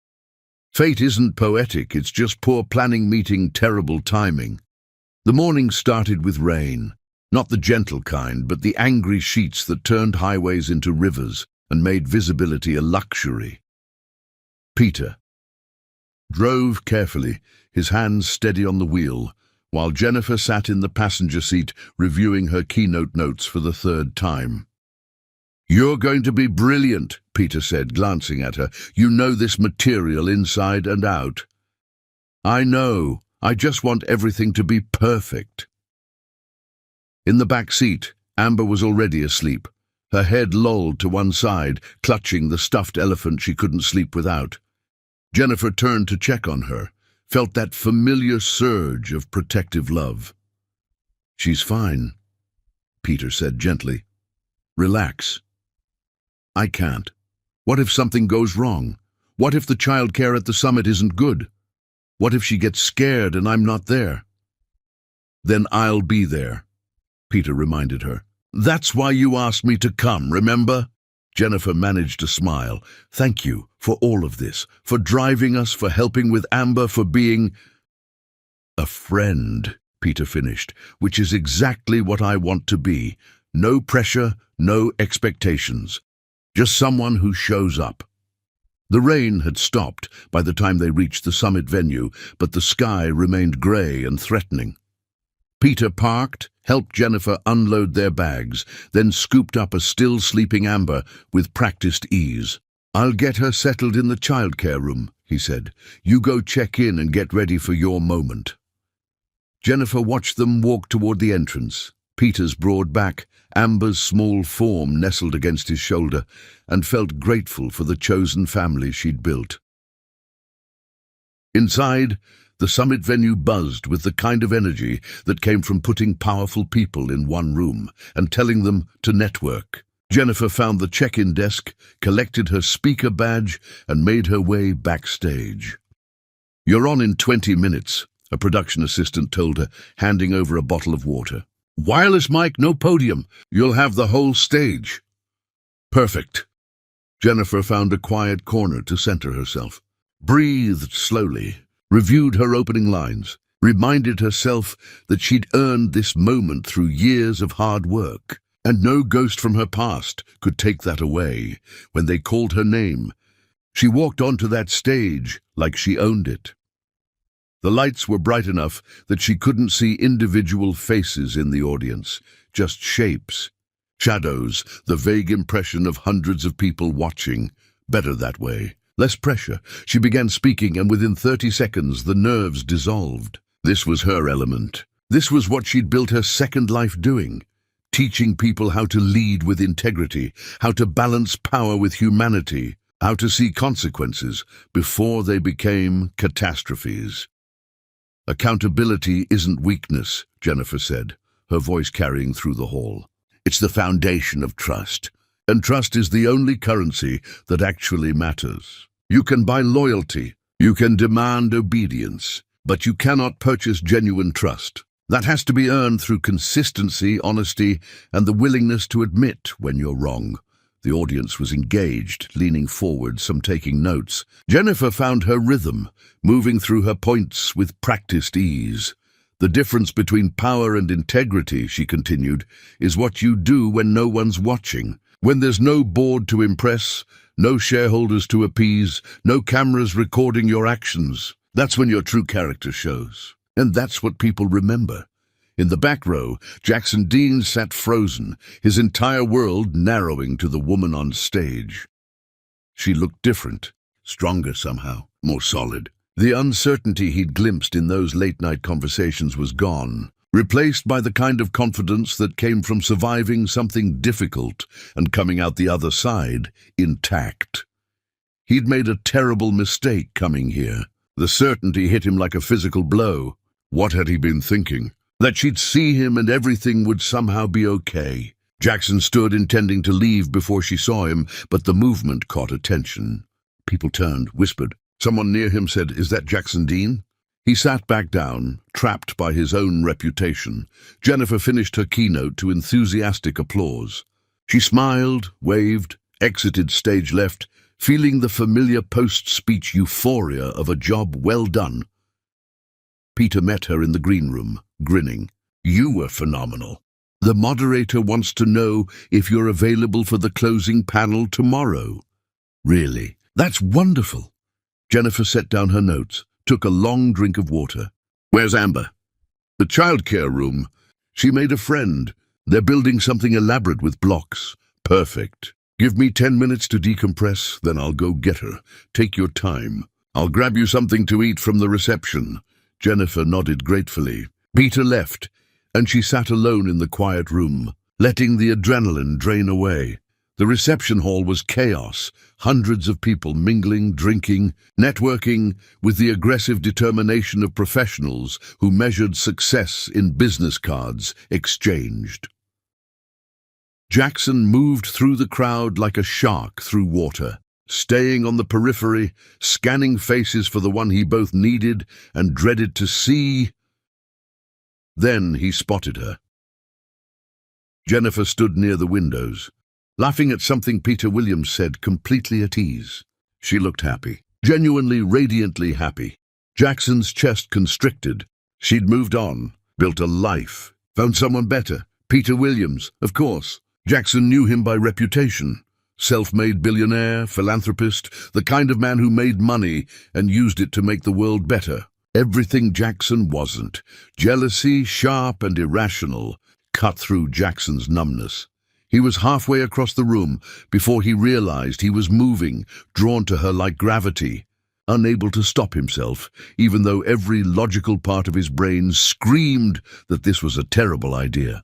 Fate isn't poetic, it's just poor planning meeting terrible timing. The morning started with rain, not the gentle kind, but the angry sheets that turned highways into rivers and made visibility a luxury. Peter drove carefully, his hands steady on the wheel, while Jennifer sat in the passenger seat reviewing her keynote notes for the third time. "You're going to be brilliant," Peter said, glancing at her. "You know this material inside and out." "I know. I just want everything to be perfect." In the back seat, Amber was already asleep, her head lolled to one side, clutching the stuffed elephant she couldn't sleep without. Jennifer turned to check on her, felt that familiar surge of protective love. "She's fine," Peter said gently. "Relax." "I can't. What if something goes wrong? What if the childcare at the summit isn't good? What if she gets scared and I'm not there?" "Then I'll be there," Peter reminded her. "That's why you asked me to come, remember?" Jennifer managed to smile. "Thank you for all of this, for driving us, for helping with Amber, for being a friend," Peter finished, "which is exactly what I want to be. No pressure, no expectations. Just someone who shows up." The rain had stopped by the time they reached the summit venue, but the sky remained grey and threatening. Peter parked, helped Jennifer unload their bags, then scooped up a still-sleeping Amber with practiced ease. "I'll get her settled in the childcare room," he said. "You go check in and get ready for your moment." Jennifer watched them walk toward the entrance, Peter's broad back, Amber's small form nestled against his shoulder, and felt grateful for the chosen family she'd built. Inside, the summit venue buzzed with the kind of energy that came from putting powerful people in one room and telling them to network. Jennifer found the check-in desk, collected her speaker badge, and made her way backstage. "You're on in 20 minutes, a production assistant told her, handing over a bottle of water. "Wireless mic, no podium. You'll have the whole stage." "Perfect." Jennifer found a quiet corner to center herself, breathed slowly, reviewed her opening lines, reminded herself that she'd earned this moment through years of hard work, and no ghost from her past could take that away when they called her name. She walked onto that stage like she owned it. The lights were bright enough that she couldn't see individual faces in the audience, just shapes, shadows, the vague impression of hundreds of people watching. Better that way. Less pressure. She began speaking, and within 30 seconds the nerves dissolved. This was her element. This was what she'd built her second life doing. Teaching people how to lead with integrity, how to balance power with humanity, how to see consequences before they became catastrophes. "Accountability isn't weakness," Jennifer said, her voice carrying through the hall. "It's the foundation of trust, and trust is the only currency that actually matters. You can buy loyalty, you can demand obedience, but you cannot purchase genuine trust. That has to be earned through consistency, honesty, and the willingness to admit when you're wrong." The audience was engaged, leaning forward, some taking notes. Jennifer found her rhythm, moving through her points with practiced ease. "The difference between power and integrity," she continued, "is what you do when no one's watching. When there's no board to impress, no shareholders to appease, no cameras recording your actions. That's when your true character shows. And that's what people remember." In the back row, Jackson Dean sat frozen, his entire world narrowing to the woman on stage. She looked different, stronger somehow, more solid. The uncertainty he'd glimpsed in those late-night conversations was gone, replaced by the kind of confidence that came from surviving something difficult and coming out the other side intact. He'd made a terrible mistake coming here. The certainty hit him like a physical blow. What had he been thinking? That she'd see him and everything would somehow be okay. Jackson stood, intending to leave before she saw him, but the movement caught attention. People turned, whispered. Someone near him said, "Is that Jackson Dean?" He sat back down, trapped by his own reputation. Jennifer finished her keynote to enthusiastic applause. She smiled, waved, exited stage left, feeling the familiar post-speech euphoria of a job well done. Peter met her in the green room, grinning. "You were phenomenal. The moderator wants to know if you're available for the closing panel tomorrow." "Really? That's wonderful." Jennifer set down her notes, took a long drink of water. "Where's Amber?" "The childcare room. She made a friend. They're building something elaborate with blocks." "Perfect. Give me 10 minutes to decompress, then I'll go get her. Take your time. I'll grab you something to eat from the reception." Jennifer nodded gratefully. Peter left, and she sat alone in the quiet room, letting the adrenaline drain away. The reception hall was chaos, hundreds of people mingling, drinking, networking, with the aggressive determination of professionals who measured success in business cards exchanged. Jackson moved through the crowd like a shark through water, staying on the periphery, scanning faces for the one he both needed and dreaded to see. Then he spotted her. Jennifer stood near the windows, laughing at something Peter Williams said, completely at ease. She looked happy, genuinely, radiantly happy. Jackson's chest constricted. She'd moved on, built a life, found someone better. Peter Williams, of course. Jackson knew him by reputation. Self-made billionaire, philanthropist, the kind of man who made money and used it to make the world better. Everything Jackson wasn't. Jealousy, sharp and irrational, cut through Jackson's numbness. He was halfway across the room before he realized he was moving, drawn to her like gravity, unable to stop himself, even though every logical part of his brain screamed that this was a terrible idea.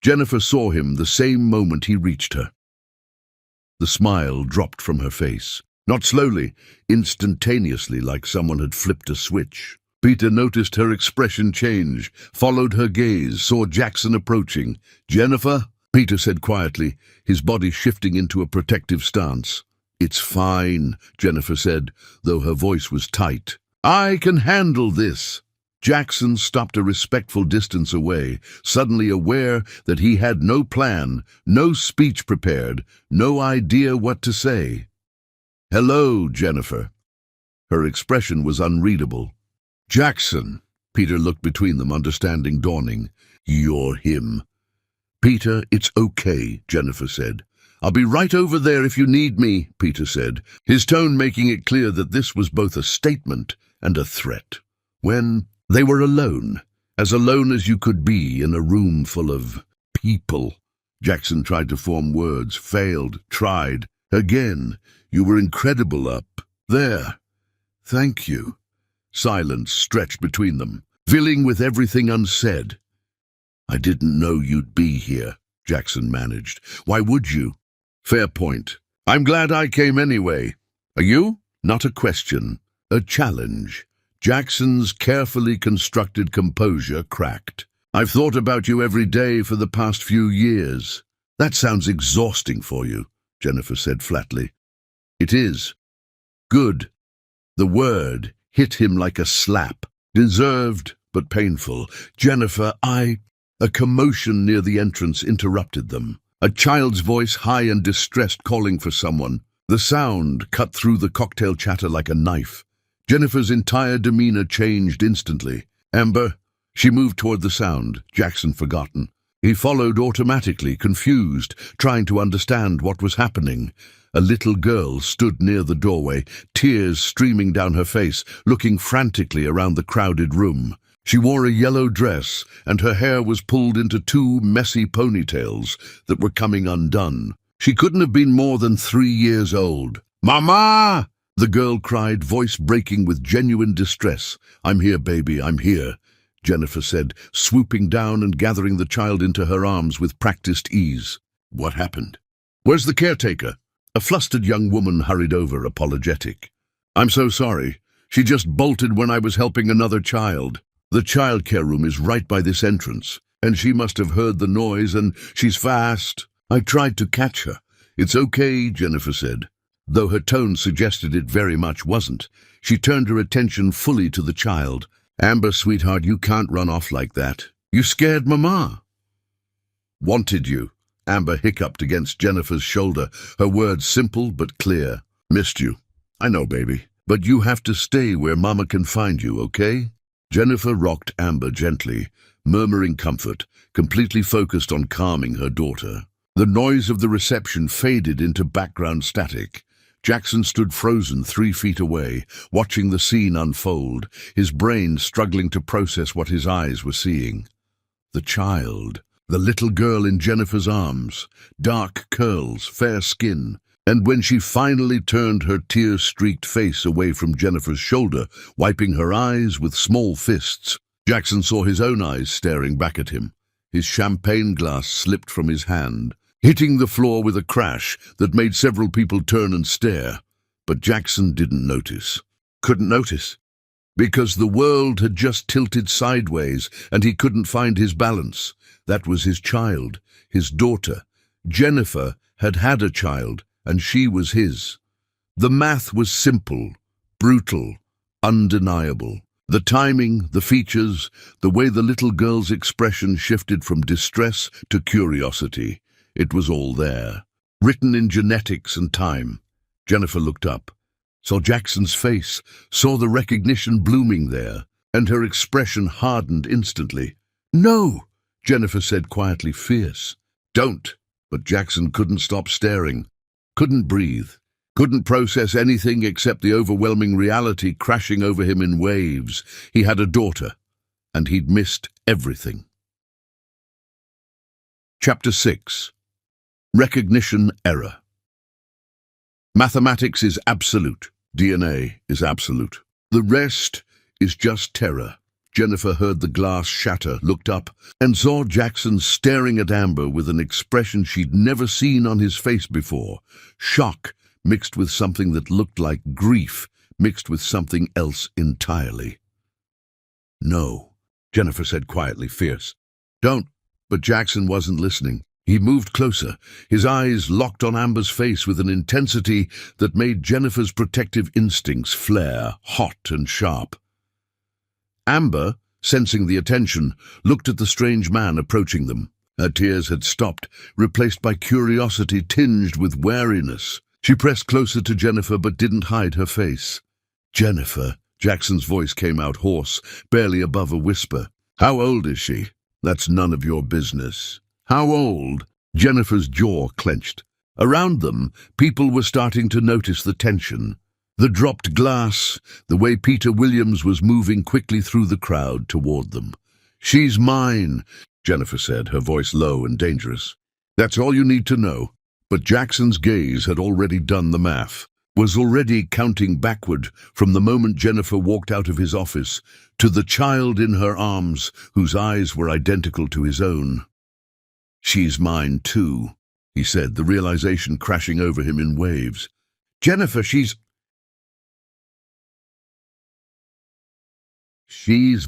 Jennifer saw him the same moment he reached her. The smile dropped from her face, not slowly, instantaneously, like someone had flipped a switch. Peter noticed her expression change, followed her gaze, saw Jackson approaching. "Jennifer?" Peter said quietly, his body shifting into a protective stance. "It's fine," Jennifer said, though her voice was tight. "I can handle this." Jackson stopped a respectful distance away, suddenly aware that he had no plan, no speech prepared, no idea what to say. "Hello, Jennifer." Her expression was unreadable. "Jackson." Peter looked between them, understanding dawning. "You're him." "Peter, it's okay," Jennifer said. "I'll be right over there if you need me," Peter said, his tone making it clear that this was both a statement and a threat. When they were alone as you could be in a room full of people. Jackson tried to form words, failed, tried. "Again, you were incredible up there. Thank you." Silence stretched between them, filling with everything unsaid. "I didn't know you'd be here," Jackson managed. "Why would you?" "Fair point. I'm glad I came anyway. Are you?" Not a question, a challenge. Jackson's carefully constructed composure cracked. "I've thought about you every day for the past few years." "That sounds exhausting for you," Jennifer said flatly. "It is." "Good." The word hit him like a slap. Deserved, but painful. "Jennifer, A commotion near the entrance interrupted them. A child's voice, high and distressed, calling for someone. The sound cut through the cocktail chatter like a knife. Jennifer's entire demeanor changed instantly. "Amber." She moved toward the sound, Jackson forgotten. He followed automatically, confused, trying to understand what was happening. A little girl stood near the doorway, tears streaming down her face, looking frantically around the crowded room. She wore a yellow dress, and her hair was pulled into two messy ponytails that were coming undone. She couldn't have been more than 3 years old. "Mama!" the girl cried, voice breaking with genuine distress. "I'm here, baby, I'm here," Jennifer said, swooping down and gathering the child into her arms with practiced ease. "What happened?" "Where's the caretaker?" A flustered young woman hurried over, apologetic. "I'm so sorry. She just bolted when I was helping another child. The childcare room is right by this entrance, and she must have heard the noise, and she's fast. I tried to catch her." "It's okay," Jennifer said, though her tone suggested it very much wasn't. She turned her attention fully to the child. "Amber, sweetheart, you can't run off like that. You scared Mama." "Wanted you," Amber hiccuped against Jennifer's shoulder, her words simple but clear. "Missed you. I know, baby. But you have to stay where Mama can find you, okay?" Jennifer rocked Amber gently, murmuring comfort, completely focused on calming her daughter. The noise of the reception faded into background static. Jackson stood frozen 3 feet away, watching the scene unfold, his brain struggling to process what his eyes were seeing. The child, the little girl in Jennifer's arms, dark curls, fair skin, and when she finally turned her tear-streaked face away from Jennifer's shoulder, wiping her eyes with small fists, Jackson saw his own eyes staring back at him. His champagne glass slipped from his hand, hitting the floor with a crash that made several people turn and stare. But Jackson didn't notice. Couldn't notice. Because the world had just tilted sideways and he couldn't find his balance. That was his child, his daughter. Jennifer had had a child, and she was his. The math was simple, brutal, undeniable. The timing, the features, the way the little girl's expression shifted from distress to curiosity. It was all there, written in genetics and time. Jennifer looked up, saw Jackson's face, saw the recognition blooming there, and her expression hardened instantly. "No," Jennifer said quietly, fierce. "Don't." But Jackson couldn't stop staring, couldn't breathe, couldn't process anything except the overwhelming reality crashing over him in waves. He had a daughter, and he'd missed everything. Chapter 6. Recognition Error. Mathematics is absolute. DNA is absolute. The rest is just terror. Jennifer heard the glass shatter, looked up, and saw Jackson staring at Amber with an expression she'd never seen on his face before. Shock, mixed with something that looked like grief, mixed with something else entirely. "No," Jennifer said quietly, fierce. "Don't." But Jackson wasn't listening. He moved closer, his eyes locked on Amber's face with an intensity that made Jennifer's protective instincts flare, hot and sharp. Amber, sensing the attention, looked at the strange man approaching them. Her tears had stopped, replaced by curiosity tinged with wariness. She pressed closer to Jennifer but didn't hide her face. "Jennifer," Jackson's voice came out hoarse, barely above a whisper. "How old is she?" "That's none of your business." "How old?" Jennifer's jaw clenched. Around them, people were starting to notice the tension. The dropped glass, the way Peter Williams was moving quickly through the crowd toward them. "She's mine," Jennifer said, her voice low and dangerous. "That's all you need to know." But Jackson's gaze had already done the math, was already counting backward from the moment Jennifer walked out of his office to the child in her arms whose eyes were identical to his own. "She's mine too," he said, the realization crashing over him in waves. "Jennifer, she's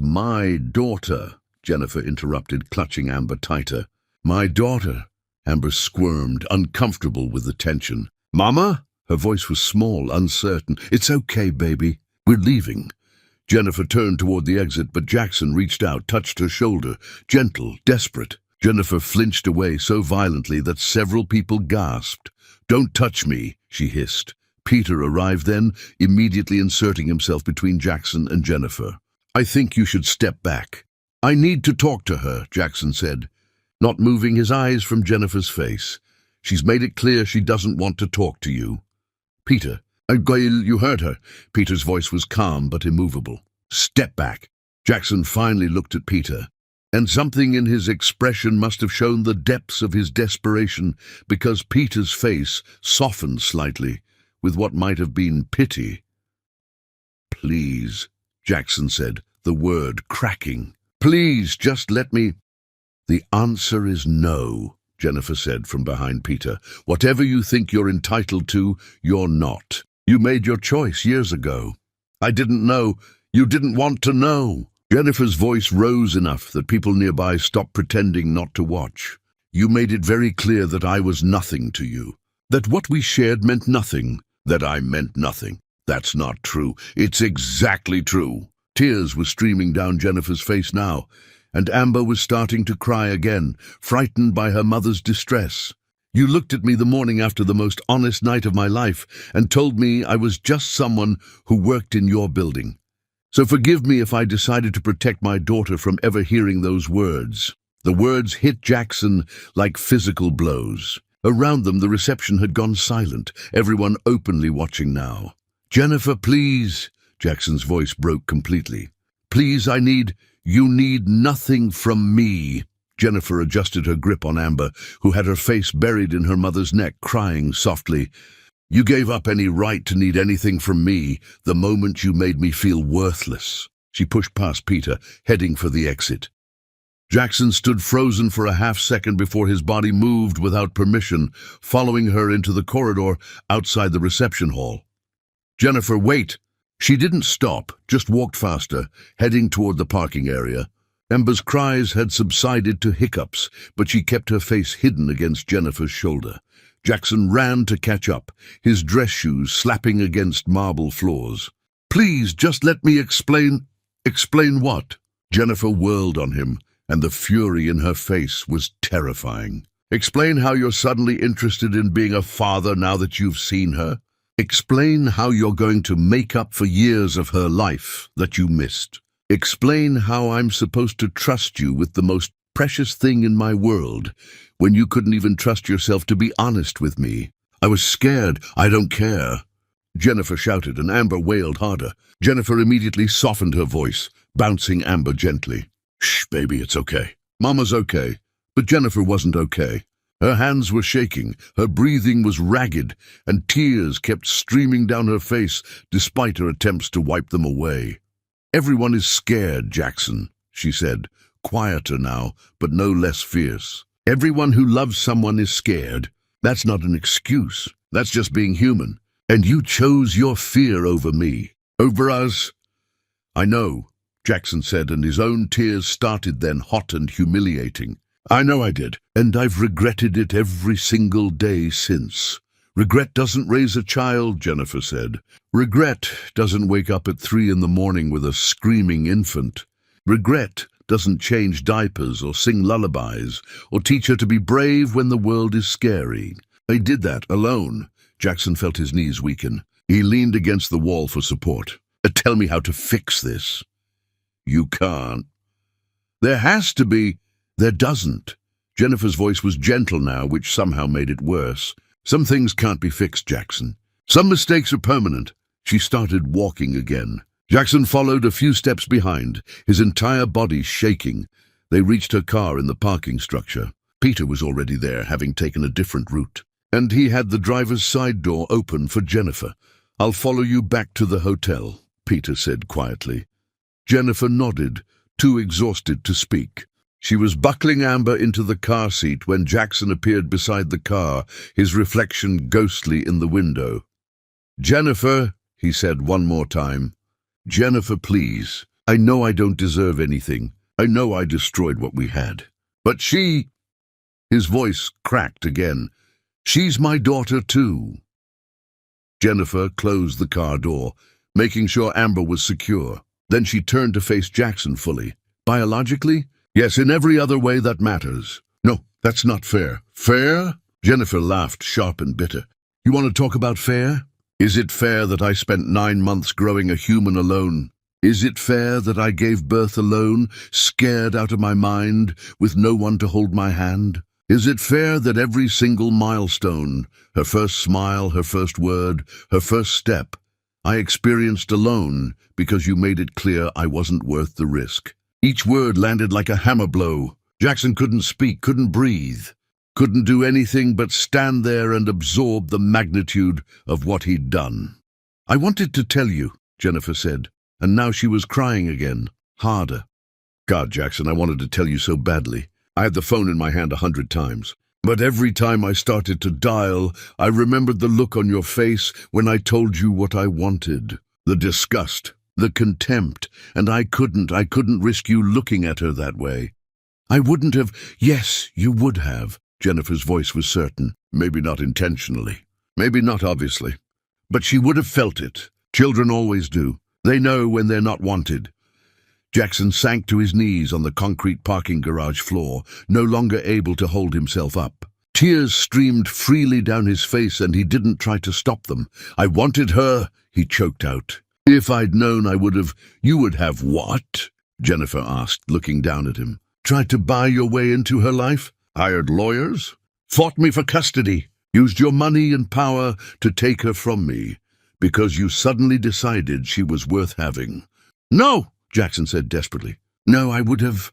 my daughter," Jennifer interrupted, clutching Amber tighter. "My daughter," Amber squirmed, uncomfortable with the tension. "Mama?" Her voice was small, uncertain. "It's okay, baby. We're leaving." Jennifer turned toward the exit, but Jackson reached out, touched her shoulder, gentle, desperate. Jennifer flinched away so violently that several people gasped. "Don't touch me," she hissed. Peter arrived then, immediately inserting himself between Jackson and Jennifer. "I think you should step back." "I need to talk to her," Jackson said, not moving his eyes from Jennifer's face. "She's made it clear she doesn't want to talk to you." "Peter, you heard her." Peter's voice was calm but immovable. "Step back." Jackson finally looked at Peter, and something in his expression must have shown the depths of his desperation, because Peter's face softened slightly, with what might have been pity. "Please," Jackson said, the word cracking. "Please, just let me—" "The answer is no," Jennifer said from behind Peter. "Whatever you think you're entitled to, you're not. You made your choice years ago. I didn't know. You didn't want to know." Jennifer's voice rose enough that people nearby stopped pretending not to watch. "You made it very clear that I was nothing to you. That what we shared meant nothing. That I meant nothing. That's not true. It's exactly true." Tears were streaming down Jennifer's face now, and Amber was starting to cry again, frightened by her mother's distress. "You looked at me the morning after the most honest night of my life and told me I was just someone who worked in your building. So forgive me if I decided to protect my daughter from ever hearing those words." The words hit Jackson like physical blows. Around them, the reception had gone silent, everyone openly watching now. "Jennifer, please," Jackson's voice broke completely. "Please, you need nothing from me." Jennifer adjusted her grip on Amber, who had her face buried in her mother's neck, crying softly. "You gave up any right to need anything from me the moment you made me feel worthless." She pushed past Peter, heading for the exit. Jackson stood frozen for a half-second before his body moved without permission, following her into the corridor outside the reception hall. "Jennifer, wait!" She didn't stop, just walked faster, heading toward the parking area. Amber's cries had subsided to hiccups, but she kept her face hidden against Jennifer's shoulder. Jackson ran to catch up, his dress shoes slapping against marble floors. "Please, just let me explain." "Explain what?" Jennifer whirled on him, and the fury in her face was terrifying. "Explain how you're suddenly interested in being a father now that you've seen her. Explain how you're going to make up for years of her life that you missed. Explain how I'm supposed to trust you with the most precious thing in my world when you couldn't even trust yourself to be honest with me." "I was scared. I don't care." Jennifer shouted, and Amber wailed harder. Jennifer immediately softened her voice, bouncing Amber gently. "Shh, baby, it's okay. Mama's okay." But Jennifer wasn't okay. Her hands were shaking, her breathing was ragged, and tears kept streaming down her face despite her attempts to wipe them away. "Everyone is scared, Jackson," she said, quieter now, but no less fierce. "Everyone who loves someone is scared. That's not an excuse. That's just being human. And you chose your fear over me, over us." "I know," Jackson said, and his own tears started then, hot and humiliating. I know I did, and I've regretted it every single day since. Regret doesn't raise a child, Jennifer said. Regret doesn't wake up at 3 in the morning with a screaming infant. Regret doesn't change diapers or sing lullabies or teach her to be brave when the world is scary. I did that alone. Jackson felt his knees weaken. He leaned against the wall for support. Tell me how to fix this. You can't. There has to be. There doesn't. Jennifer's voice was gentle now, which somehow made it worse. Some things can't be fixed, Jackson. Some mistakes are permanent. She started walking again. Jackson followed a few steps behind, his entire body shaking. They reached her car in the parking structure. Peter was already there, having taken a different route. And he had the driver's side door open for Jennifer. I'll follow you back to the hotel, Peter said quietly. Jennifer nodded, too exhausted to speak. She was buckling Amber into the car seat when Jackson appeared beside the car, his reflection ghostly in the window. Jennifer, he said one more time. Jennifer, please. I know I don't deserve anything. I know I destroyed what we had. But she... His voice cracked again. She's my daughter too. Jennifer closed the car door, making sure Amber was secure. Then she turned to face Jackson fully. Biologically? Yes, in every other way that matters. No, that's not fair. Fair? Jennifer laughed, sharp and bitter. You want to talk about fair? Is it fair that I spent 9 months growing a human alone? Is it fair that I gave birth alone, scared out of my mind, with no one to hold my hand? Is it fair that every single milestone, her first smile, her first word, her first step, I experienced alone because you made it clear I wasn't worth the risk? Each word landed like a hammer blow. Jackson couldn't speak, couldn't breathe, couldn't do anything but stand there and absorb the magnitude of what he'd done. I wanted to tell you, Jennifer said, and now she was crying again, harder. God, Jackson, I wanted to tell you so badly. I had the phone in my hand 100 times. But every time I started to dial, I remembered the look on your face when I told you what I wanted. The disgust, the contempt, and I couldn't risk you looking at her that way. I wouldn't have. Yes, you would have. Jennifer's voice was certain. Maybe not intentionally. Maybe not obviously. But she would have felt it. Children always do. They know when they're not wanted. Jackson sank to his knees on the concrete parking garage floor, no longer able to hold himself up. Tears streamed freely down his face and he didn't try to stop them. I wanted her, he choked out. If I'd known I would have. You would have what? Jennifer asked, looking down at him. Tried to buy your way into her life? Hired lawyers? Fought me for custody? Used your money and power to take her from me because you suddenly decided she was worth having? No! Jackson said desperately. No, I would have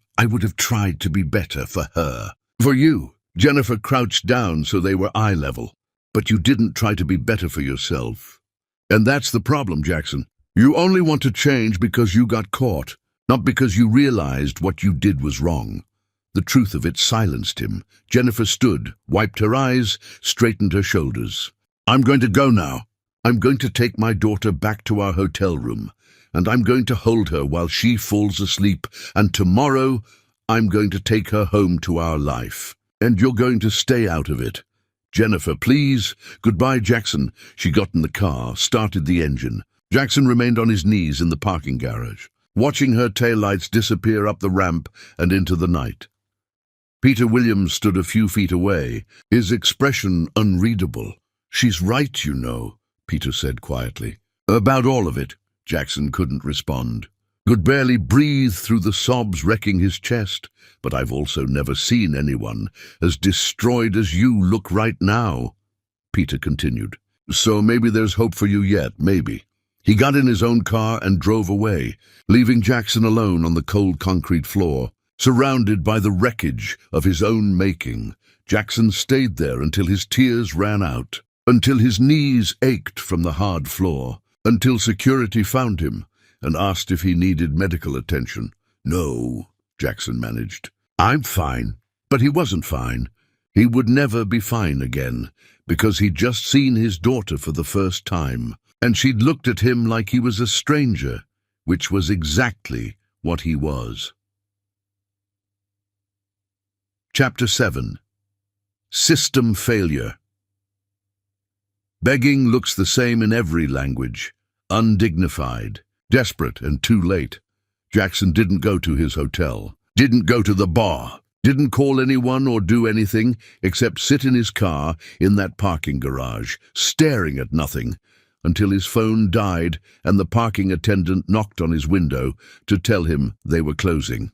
tried to be better for her. For you. Jennifer crouched down so they were eye level. But you didn't try to be better for yourself. And that's the problem, Jackson. You only want to change because you got caught, not because you realized what you did was wrong. The truth of it silenced him. Jennifer stood, wiped her eyes, straightened her shoulders. I'm going to go now. I'm going to take my daughter back to our hotel room. And I'm going to hold her while she falls asleep, and tomorrow I'm going to take her home to our life. And you're going to stay out of it. Jennifer, please. Goodbye, Jackson. She got in the car, started the engine. Jackson remained on his knees in the parking garage, watching her taillights disappear up the ramp and into the night. Peter Williams stood a few feet away, his expression unreadable. She's right, you know, Peter said quietly. About all of it. Jackson couldn't respond. Could barely breathe through the sobs wrecking his chest. But I've also never seen anyone as destroyed as you look right now, Peter continued. So maybe there's hope for you yet, maybe. He got in his own car and drove away, leaving Jackson alone on the cold concrete floor, surrounded by the wreckage of his own making. Jackson stayed there until his tears ran out, until his knees ached from the hard floor. Until security found him and asked if he needed medical attention. No, Jackson managed. I'm fine. But he wasn't fine. He would never be fine again, because he'd just seen his daughter for the first time, and she'd looked at him like he was a stranger, which was exactly what he was. Chapter 7. System Failure. Begging looks the same in every language. Undignified, desperate, and too late. Jackson didn't go to his hotel, didn't go to the bar, didn't call anyone or do anything except sit in his car in that parking garage, staring at nothing, until his phone died and the parking attendant knocked on his window to tell him they were closing.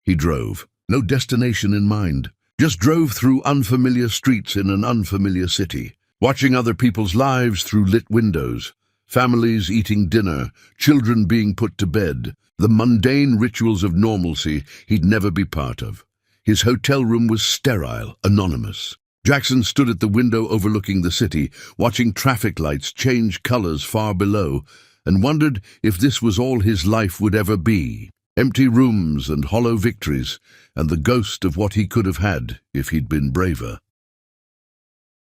He drove, no destination in mind, just drove through unfamiliar streets in an unfamiliar city, watching other people's lives through lit windows, families eating dinner, children being put to bed, the mundane rituals of normalcy he'd never be part of. His hotel room was sterile, anonymous. Jackson stood at the window overlooking the city, watching traffic lights change colors far below, and wondered if this was all his life would ever be. Empty rooms and hollow victories, and the ghost of what he could have had if he'd been braver.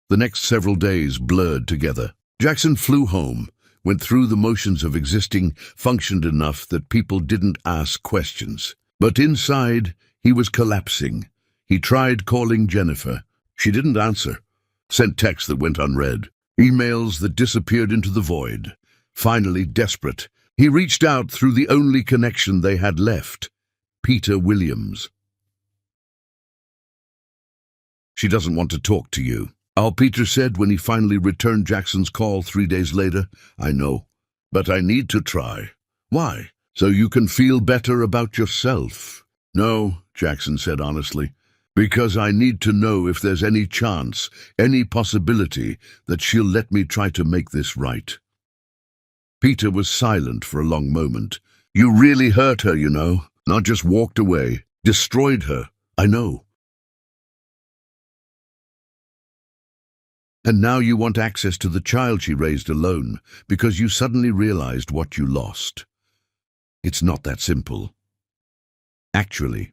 The next several days blurred together. Jackson flew home, went through the motions of existing, functioned enough that people didn't ask questions. But inside, he was collapsing. He tried calling Jennifer. She didn't answer. Sent texts that went unread. Emails that disappeared into the void. Finally, desperate, he reached out through the only connection they had left, Peter Williams. "She doesn't want to talk to you," Al Peter said when he finally returned Jackson's call 3 days later. "I know, but I need to try." "Why? So you can feel better about yourself?" "No," Jackson said honestly, "because I need to know if there's any chance, any possibility that she'll let me try to make this right." Peter was silent for a long moment. "You really hurt her, you know, not just walked away, destroyed her. I know. And now you want access to the child she raised alone, because you suddenly realized what you lost. It's not that simple. Actually,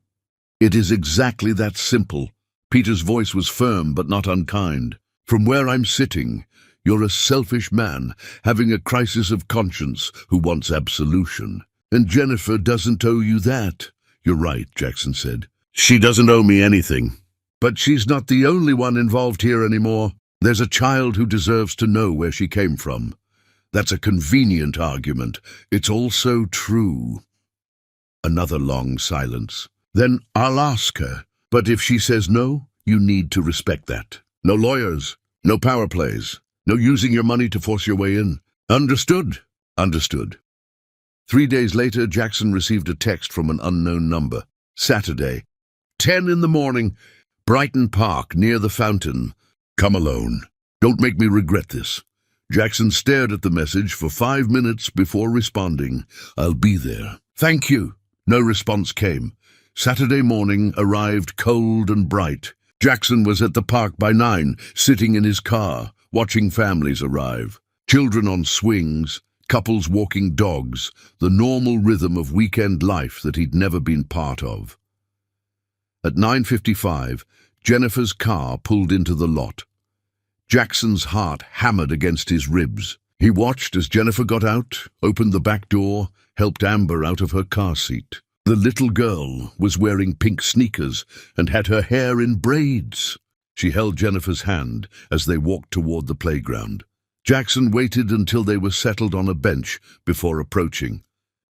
it is exactly that simple." Peter's voice was firm but not unkind. "From where I'm sitting, you're a selfish man, having a crisis of conscience who wants absolution. And Jennifer doesn't owe you that." "You're right," Jackson said. "She doesn't owe me anything. But she's not the only one involved here anymore. There's a child who deserves to know where she came from. That's a convenient argument. It's also true." Another long silence. "Then I'll ask her. But if she says no, you need to respect that. No lawyers, no power plays, no using your money to force your way in. Understood?" "Understood." 3 days later, Jackson received a text from an unknown number. Saturday, 10 in the morning, Brighton Park, near the fountain. "Come alone. Don't make me regret this." Jackson stared at the message for 5 minutes before responding. "I'll be there." "Thank you." No response came. Saturday morning arrived cold and bright. Jackson was at the park by 9, sitting in his car, watching families arrive. Children on swings, couples walking dogs, the normal rhythm of weekend life that he'd never been part of. At 9:55, Jennifer's car pulled into the lot. Jackson's heart hammered against his ribs. He watched as Jennifer got out, opened the back door, helped Amber out of her car seat. The little girl was wearing pink sneakers and had her hair in braids. She held Jennifer's hand as they walked toward the playground. Jackson waited until they were settled on a bench before approaching,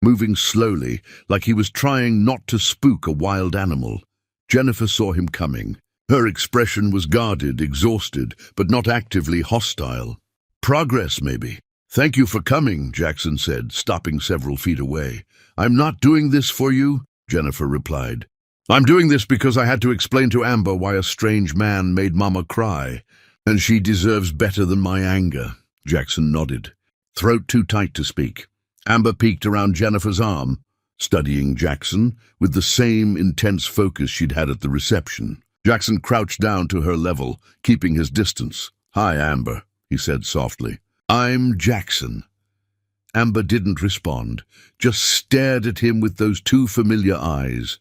moving slowly, like he was trying not to spook a wild animal. Jennifer saw him coming. Her expression was guarded, exhausted, but not actively hostile. "Progress, maybe." "Thank you for coming," Jackson said, stopping several feet away. "I'm not doing this for you," Jennifer replied. "I'm doing this because I had to explain to Amber why a strange man made Mama cry, and she deserves better than my anger." Jackson nodded, throat too tight to speak. Amber peeked around Jennifer's arm, studying Jackson with the same intense focus she'd had at the reception. Jackson crouched down to her level, keeping his distance. "Hi, Amber," he said softly. "I'm Jackson." Amber didn't respond, just stared at him with those two familiar eyes.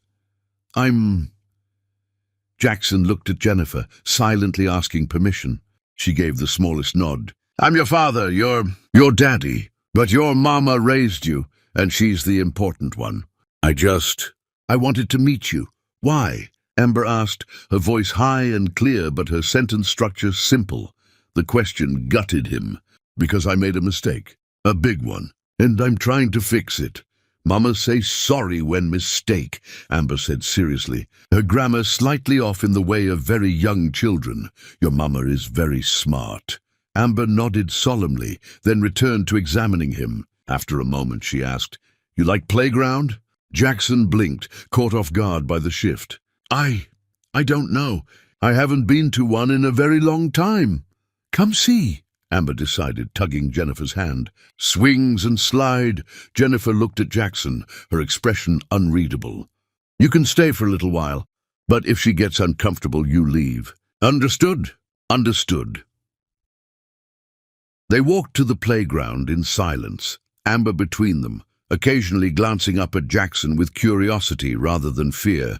Jackson looked at Jennifer, silently asking permission. She gave the smallest nod. "I'm your father, your daddy, but your mama raised you, and she's the important one. I wanted to meet you. Why? Amber asked, her voice high and clear but her sentence structure simple. The question gutted him. Because I made a mistake. A big one. And I'm trying to fix it. Mama say sorry when mistake, Amber said seriously, her grammar slightly off in the way of very young children. Your mama is very smart. Amber nodded solemnly, then returned to examining him. After a moment she asked, You like playground? Jackson blinked, caught off guard by the shift. I don't know. I haven't been to one in a very long time. Come see, Amber decided, tugging Jennifer's hand. Swings and slide. Jennifer looked at Jackson, her expression unreadable. You can stay for a little while, but if she gets uncomfortable, you leave. Understood? Understood. They walked to the playground in silence, Amber between them, occasionally glancing up at Jackson with curiosity rather than fear.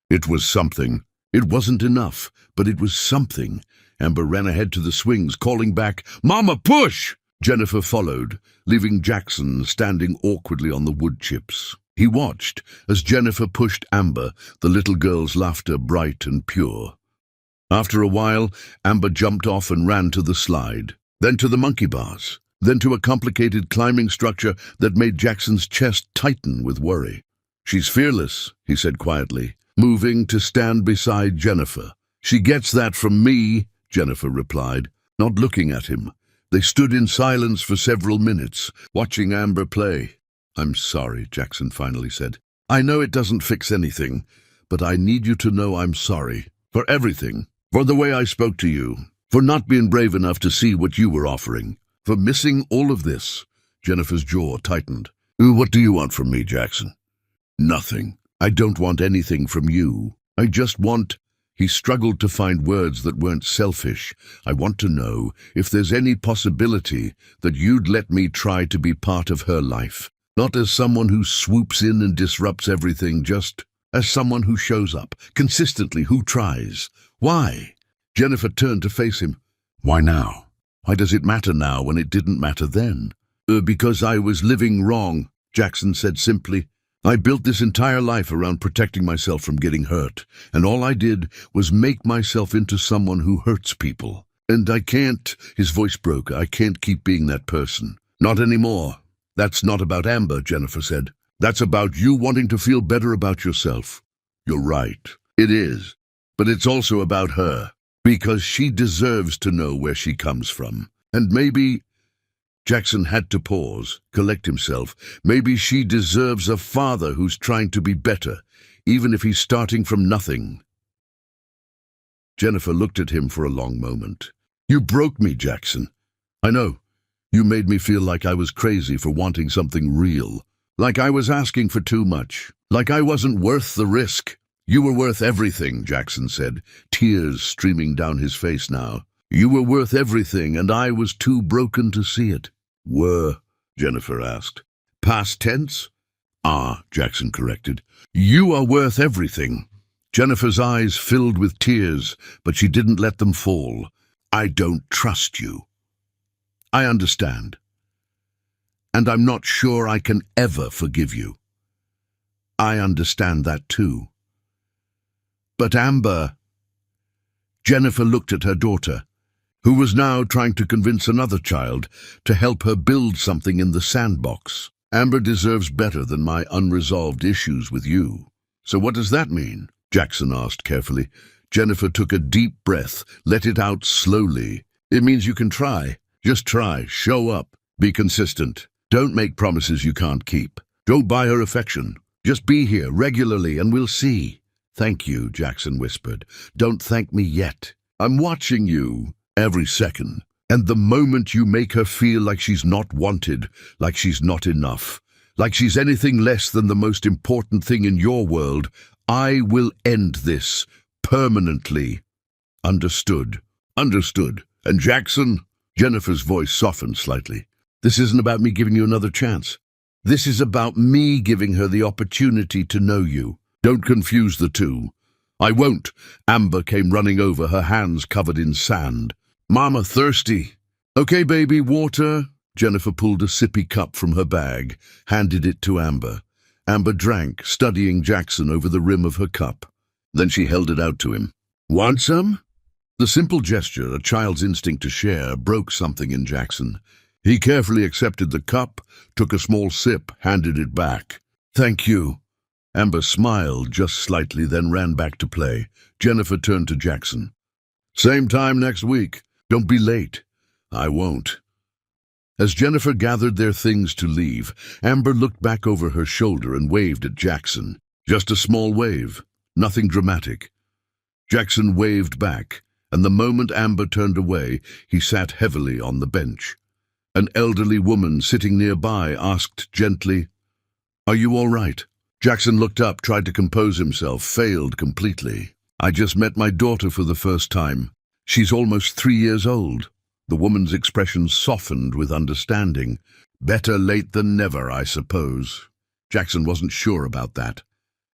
It was something. It wasn't enough, but it was something. Amber ran ahead to the swings, calling back, Mama, push! Jennifer followed, leaving Jackson standing awkwardly on the wood chips. He watched as Jennifer pushed Amber, the little girl's laughter bright and pure. After a while, Amber jumped off and ran to the slide, then to the monkey bars, then to a complicated climbing structure that made Jackson's chest tighten with worry. She's fearless, he said quietly, moving to stand beside Jennifer. She gets that from me, Jennifer replied, not looking at him. They stood in silence for several minutes, watching Amber play. I'm sorry, Jackson finally said. I know it doesn't fix anything, but I need you to know I'm sorry. For everything. For the way I spoke to you. For not being brave enough to see what you were offering. For missing all of this. Jennifer's jaw tightened. What do you want from me, Jackson? Nothing. I don't want anything from you. I just want... He struggled to find words that weren't selfish. I want to know if there's any possibility that you'd let me try to be part of her life. Not as someone who swoops in and disrupts everything, just as someone who shows up, consistently, who tries. Why? Jennifer turned to face him. Why now? Why does it matter now when it didn't matter then? Because I was living wrong, Jackson said simply. I built this entire life around protecting myself from getting hurt, and all I did was make myself into someone who hurts people. And I can't, his voice broke, I can't keep being that person. Not anymore. That's not about Amber, Jennifer said. That's about you wanting to feel better about yourself. You're right. It is. But it's also about her. Because she deserves to know where she comes from. And maybe... Jackson had to pause, collect himself. Maybe she deserves a father who's trying to be better, even if he's starting from nothing. Jennifer looked at him for a long moment. You broke me, Jackson. I know. You made me feel like I was crazy for wanting something real. Like I was asking for too much. Like I wasn't worth the risk. You were worth everything, Jackson said, tears streaming down his face now. You were worth everything, and I was too broken to see it. Were? Jennifer asked. Past tense? Jackson corrected. You are worth everything. Jennifer's eyes filled with tears, but she didn't let them fall. I don't trust you. I understand. And I'm not sure I can ever forgive you. I understand that too. But Amber... Jennifer looked at her daughter, who was now trying to convince another child to help her build something in the sandbox. Amber deserves better than my unresolved issues with you. So what does that mean? Jackson asked carefully. Jennifer took a deep breath, let it out slowly. It means you can try. Just try. Show up. Be consistent. Don't make promises you can't keep. Don't buy her affection. Just be here regularly and we'll see. Thank you, Jackson whispered. Don't thank me yet. I'm watching you. Every second. And the moment you make her feel like she's not wanted, like she's not enough, like she's anything less than the most important thing in your world, I will end this permanently. Understood. Understood. And Jackson? Jennifer's voice softened slightly. This isn't about me giving you another chance. This is about me giving her the opportunity to know you. Don't confuse the two. I won't. Amber came running over, her hands covered in sand. Mama, thirsty. Okay, baby, water. Jennifer pulled a sippy cup from her bag, handed it to Amber. Amber drank, studying Jackson over the rim of her cup. Then she held it out to him. "Want some?" The simple gesture, a child's instinct to share, broke something in Jackson. He carefully accepted the cup, took a small sip, handed it back. "Thank you." Amber smiled just slightly, then ran back to play. Jennifer turned to Jackson. "Same time next week. Don't be late." "I won't." As Jennifer gathered their things to leave, Amber looked back over her shoulder and waved at Jackson. Just a small wave, nothing dramatic. Jackson waved back, and the moment Amber turned away, he sat heavily on the bench. An elderly woman sitting nearby asked gently, "Are you all right?" Jackson looked up, tried to compose himself, failed completely. "I just met my daughter for the first time. She's almost 3 years old." The woman's expression softened with understanding. "Better late than never, I suppose." Jackson wasn't sure about that.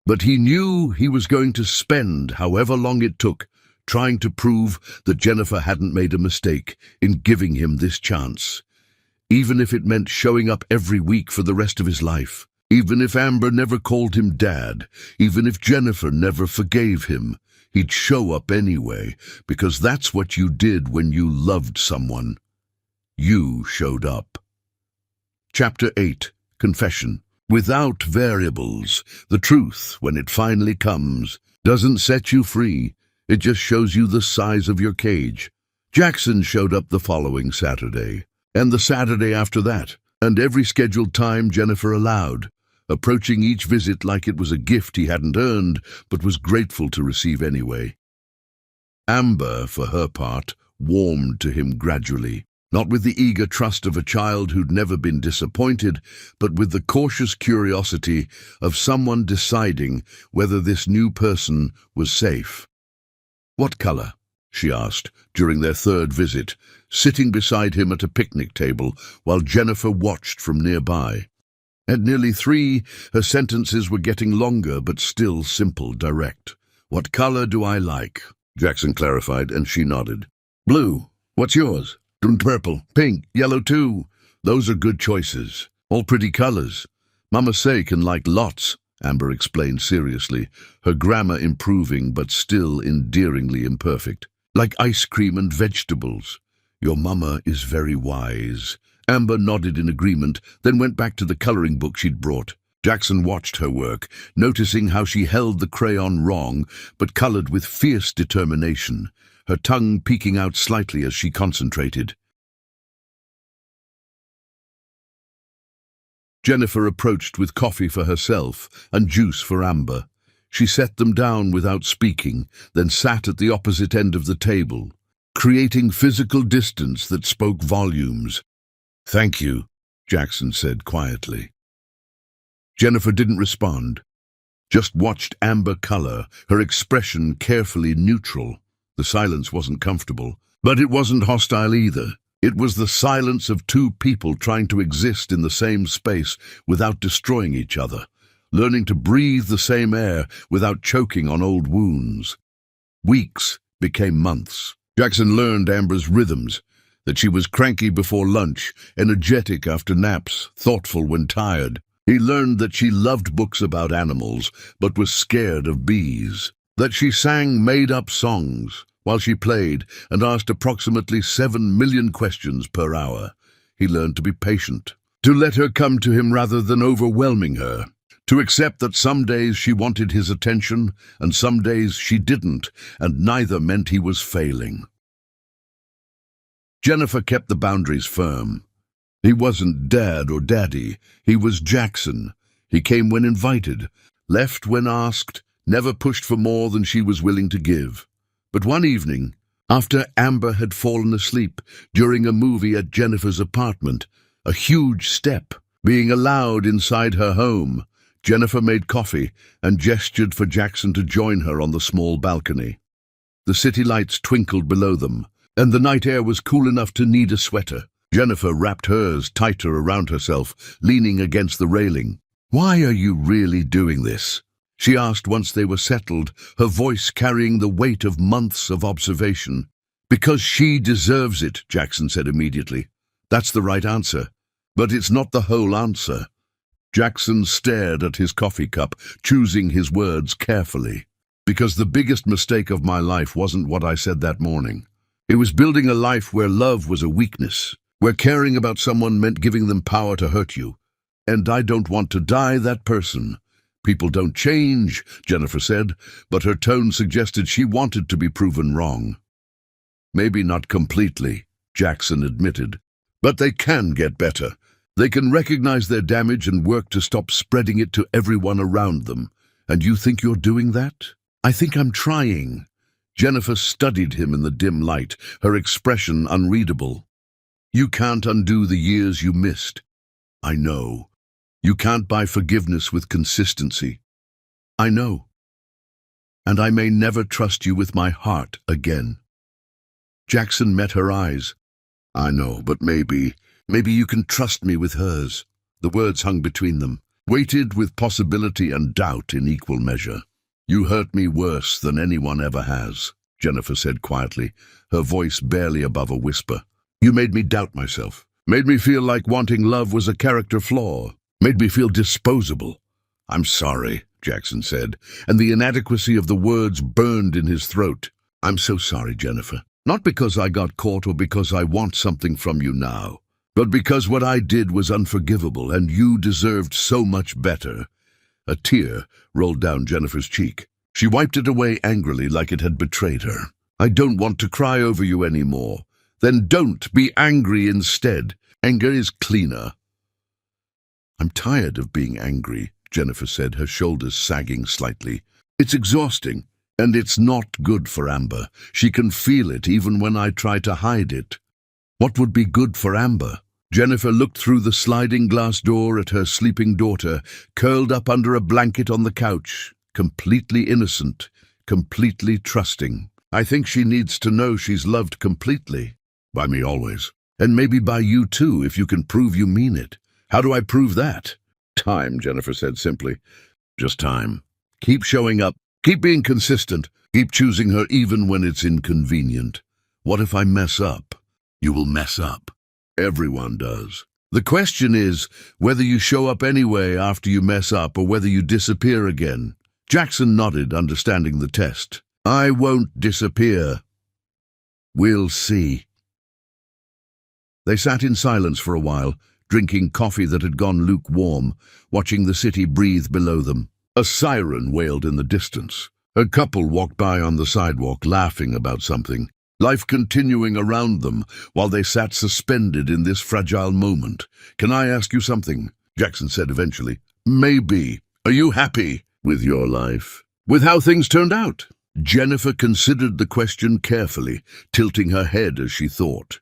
But he knew he was going to spend however long it took trying to prove that Jennifer hadn't made a mistake in giving him this chance. Even if it meant showing up every week for the rest of his life. Even if Amber never called him Dad. Even if Jennifer never forgave him. He'd show up anyway, because that's what you did when you loved someone. You showed up. Chapter 8. Confession. Without variables, the truth, when it finally comes, doesn't set you free. It just shows you the size of your cage. Jackson showed up the following Saturday, and the Saturday after that, and every scheduled time Jennifer allowed, approaching each visit like it was a gift he hadn't earned, but was grateful to receive anyway. Amber, for her part, warmed to him gradually, not with the eager trust of a child who'd never been disappointed, but with the cautious curiosity of someone deciding whether this new person was safe. "What color?" she asked during their third visit, sitting beside him at a picnic table while Jennifer watched from nearby. At nearly 3, her sentences were getting longer but still simple, direct. "What color do I like?" Jackson clarified, and she nodded. "Blue. What's yours?" "Purple. Pink. Yellow too. Those are good choices. All pretty colors. Mama say can like lots," Amber explained seriously, her grammar improving but still endearingly imperfect. "Like ice cream and vegetables." "Your mama is very wise." Amber nodded in agreement, then went back to the coloring book she'd brought. Jackson watched her work, noticing how she held the crayon wrong, but colored with fierce determination, her tongue peeking out slightly as she concentrated. Jennifer approached with coffee for herself and juice for Amber. She set them down without speaking, then sat at the opposite end of the table, creating physical distance that spoke volumes. "Thank you," Jackson said quietly. Jennifer didn't respond, just watched Amber color, her expression carefully neutral. The silence wasn't comfortable, but it wasn't hostile either. It was the silence of two people trying to exist in the same space without destroying each other, learning to breathe the same air without choking on old wounds. Weeks became months. Jackson learned Amber's rhythms, that she was cranky before lunch, energetic after naps, thoughtful when tired. He learned that she loved books about animals, but was scared of bees. That she sang made-up songs while she played and asked approximately 7 million questions per hour. He learned to be patient, to let her come to him rather than overwhelming her, to accept that some days she wanted his attention and some days she didn't, and neither meant he was failing. Jennifer kept the boundaries firm. He wasn't Dad or Daddy, he was Jackson. He came when invited, left when asked, never pushed for more than she was willing to give. But one evening, after Amber had fallen asleep during a movie at Jennifer's apartment, a huge step being allowed inside her home, Jennifer made coffee and gestured for Jackson to join her on the small balcony. The city lights twinkled below them, and the night air was cool enough to need a sweater. Jennifer wrapped hers tighter around herself, leaning against the railing. "Why are you really doing this?" she asked once they were settled, her voice carrying the weight of months of observation. "Because she deserves it," Jackson said immediately. "That's the right answer. But it's not the whole answer." Jackson stared at his coffee cup, choosing his words carefully. Because the biggest mistake of my life wasn't what I said that morning. It was building a life where love was a weakness, where caring about someone meant giving them power to hurt you. And I don't want to die that person. People don't change, Jennifer said, but her tone suggested she wanted to be proven wrong. Maybe not completely, Jackson admitted, but they can get better. They can recognize their damage and work to stop spreading it to everyone around them. And you think you're doing that? I think I'm trying. Jennifer studied him in the dim light, her expression unreadable. You can't undo the years you missed. I know. You can't buy forgiveness with consistency. I know. And I may never trust you with my heart again. Jackson met her eyes. I know, but maybe you can trust me with hers. The words hung between them, weighted with possibility and doubt in equal measure. You hurt me worse than anyone ever has, Jennifer said quietly, her voice barely above a whisper. You made me doubt myself, made me feel like wanting love was a character flaw, made me feel disposable. I'm sorry, Jackson said, and the inadequacy of the words burned in his throat. I'm so sorry, Jennifer. Not because I got caught or because I want something from you now, but because what I did was unforgivable and you deserved so much better. A tear rolled down Jennifer's cheek. She wiped it away angrily like it had betrayed her. I don't want to cry over you anymore. Then don't be angry instead. Anger is cleaner. I'm tired of being angry, Jennifer said, her shoulders sagging slightly. It's exhausting, and it's not good for Amber. She can feel it even when I try to hide it. What would be good for Amber? Jennifer looked through the sliding glass door at her sleeping daughter, curled up under a blanket on the couch, completely innocent, completely trusting. I think she needs to know she's loved completely. By me always. And maybe by you too, if you can prove you mean it. How do I prove that? Time, Jennifer said simply. Just time. Keep showing up. Keep being consistent. Keep choosing her even when it's inconvenient. What if I mess up? You will mess up. Everyone does. The question is whether you show up anyway after you mess up or whether you disappear again. Jackson nodded, understanding the test. I won't disappear. We'll see. They sat in silence for a while, drinking coffee that had gone lukewarm, watching the city breathe below them. A siren wailed in the distance. A couple walked by on the sidewalk, laughing about something, life continuing around them while they sat suspended in this fragile moment. Can I ask you something? Jackson said eventually. Maybe. Are you happy with your life? With how things turned out? Jennifer considered the question carefully, tilting her head as she thought.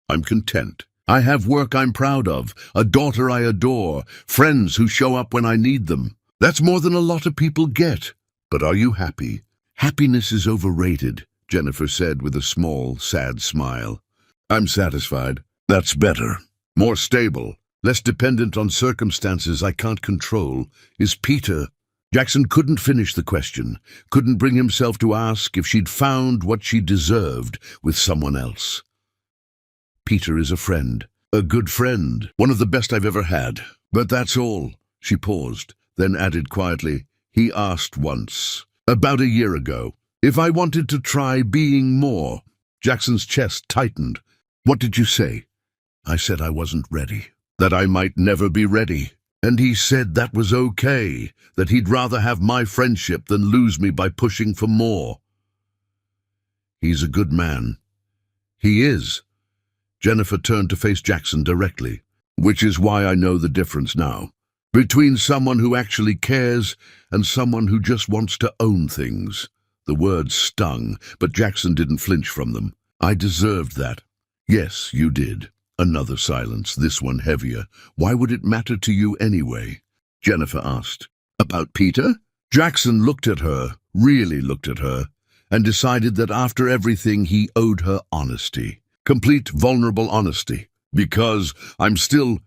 I'm content. I have work I'm proud of, a daughter I adore, friends who show up when I need them. That's more than a lot of people get. But are you happy? Happiness is overrated, Jennifer said with a small, sad smile. I'm satisfied. That's better. More stable. Less dependent on circumstances I can't control. Is Peter... Jackson couldn't finish the question, couldn't bring himself to ask if she'd found what she deserved with someone else. Peter is a friend. A good friend. One of the best I've ever had. But that's all. She paused, then added quietly, he asked once, about a year ago, if I wanted to try being more. Jackson's chest tightened. What did you say? I said I wasn't ready. That I might never be ready. And he said that was okay, that he'd rather have my friendship than lose me by pushing for more. He's a good man. He is. Jennifer turned to face Jackson directly, which is why I know the difference now. Between someone who actually cares and someone who just wants to own things. The words stung, but Jackson didn't flinch from them. I deserved that. Yes, you did. Another silence, this one heavier. Why would it matter to you anyway? Jennifer asked. About Peter? Jackson looked at her, really looked at her, and decided that after everything he owed her honesty. Complete, vulnerable honesty. Because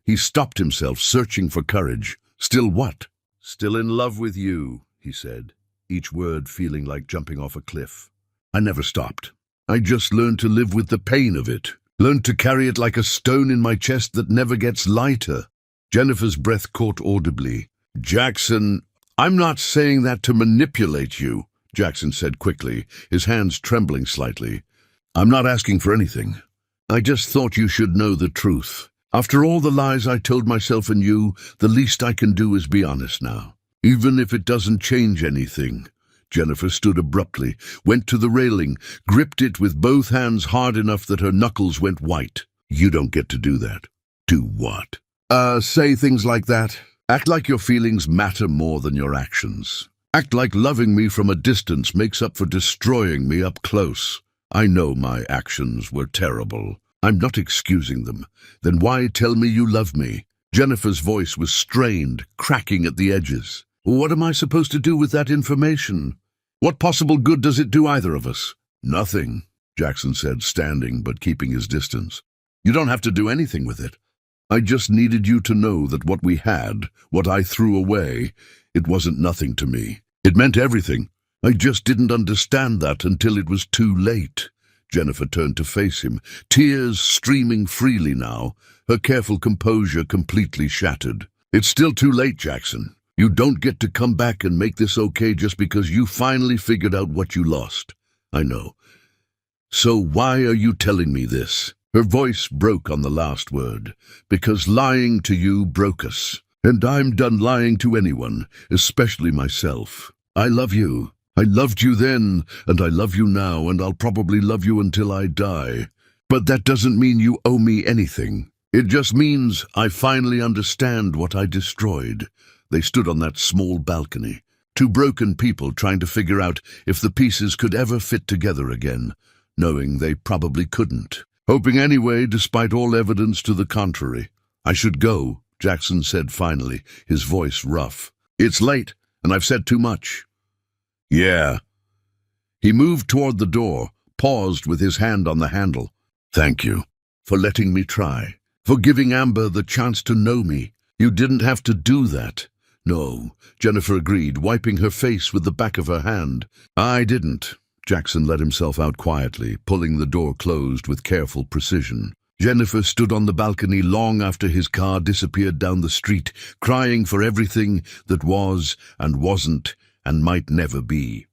he stopped himself, searching for courage. Still what? Still in love with you, he said, each word feeling like jumping off a cliff. I never stopped. I just learned to live with the pain of it. Learned to carry it like a stone in my chest that never gets lighter. Jennifer's breath caught audibly. Jackson, I'm not saying that to manipulate you. Jackson said quickly, his hands trembling slightly. "I'm not asking for anything. I just thought you should know the truth. After all the lies I told myself and you, the least I can do is be honest now. Even if it doesn't change anything." Jennifer stood abruptly, went to the railing, gripped it with both hands hard enough that her knuckles went white. "You don't get to do that." "Do what?" Say things like that. Act like your feelings matter more than your actions. Act like loving me from a distance makes up for destroying me up close. I know my actions were terrible. I'm not excusing them. Then why tell me you love me?" Jennifer's voice was strained, cracking at the edges. "What am I supposed to do with that information? What possible good does it do either of us?" "Nothing," Jackson said, standing but keeping his distance. "You don't have to do anything with it. I just needed you to know that what we had, what I threw away, it wasn't nothing to me. It meant everything. I just didn't understand that until it was too late." Jennifer turned to face him, tears streaming freely now, her careful composure completely shattered. "It's still too late, Jackson. You don't get to come back and make this okay just because you finally figured out what you lost. I know. So why are you telling me this?" Her voice broke on the last word. "Because lying to you broke us. And I'm done lying to anyone, especially myself. I love you. I loved you then, and I love you now, and I'll probably love you until I die. But that doesn't mean you owe me anything. It just means I finally understand what I destroyed." They stood on that small balcony, two broken people trying to figure out if the pieces could ever fit together again, knowing they probably couldn't. Hoping anyway, despite all evidence to the contrary. "I should go," Jackson said finally, his voice rough. "It's late, and I've said too much." "Yeah." He moved toward the door, paused with his hand on the handle. "Thank you for letting me try, for giving Amber the chance to know me. You didn't have to do that." "No," Jennifer agreed, wiping her face with the back of her hand. "I didn't." Jackson let himself out quietly, pulling the door closed with careful precision. Jennifer stood on the balcony long after his car disappeared down the street, crying for everything that was and wasn't and might never be.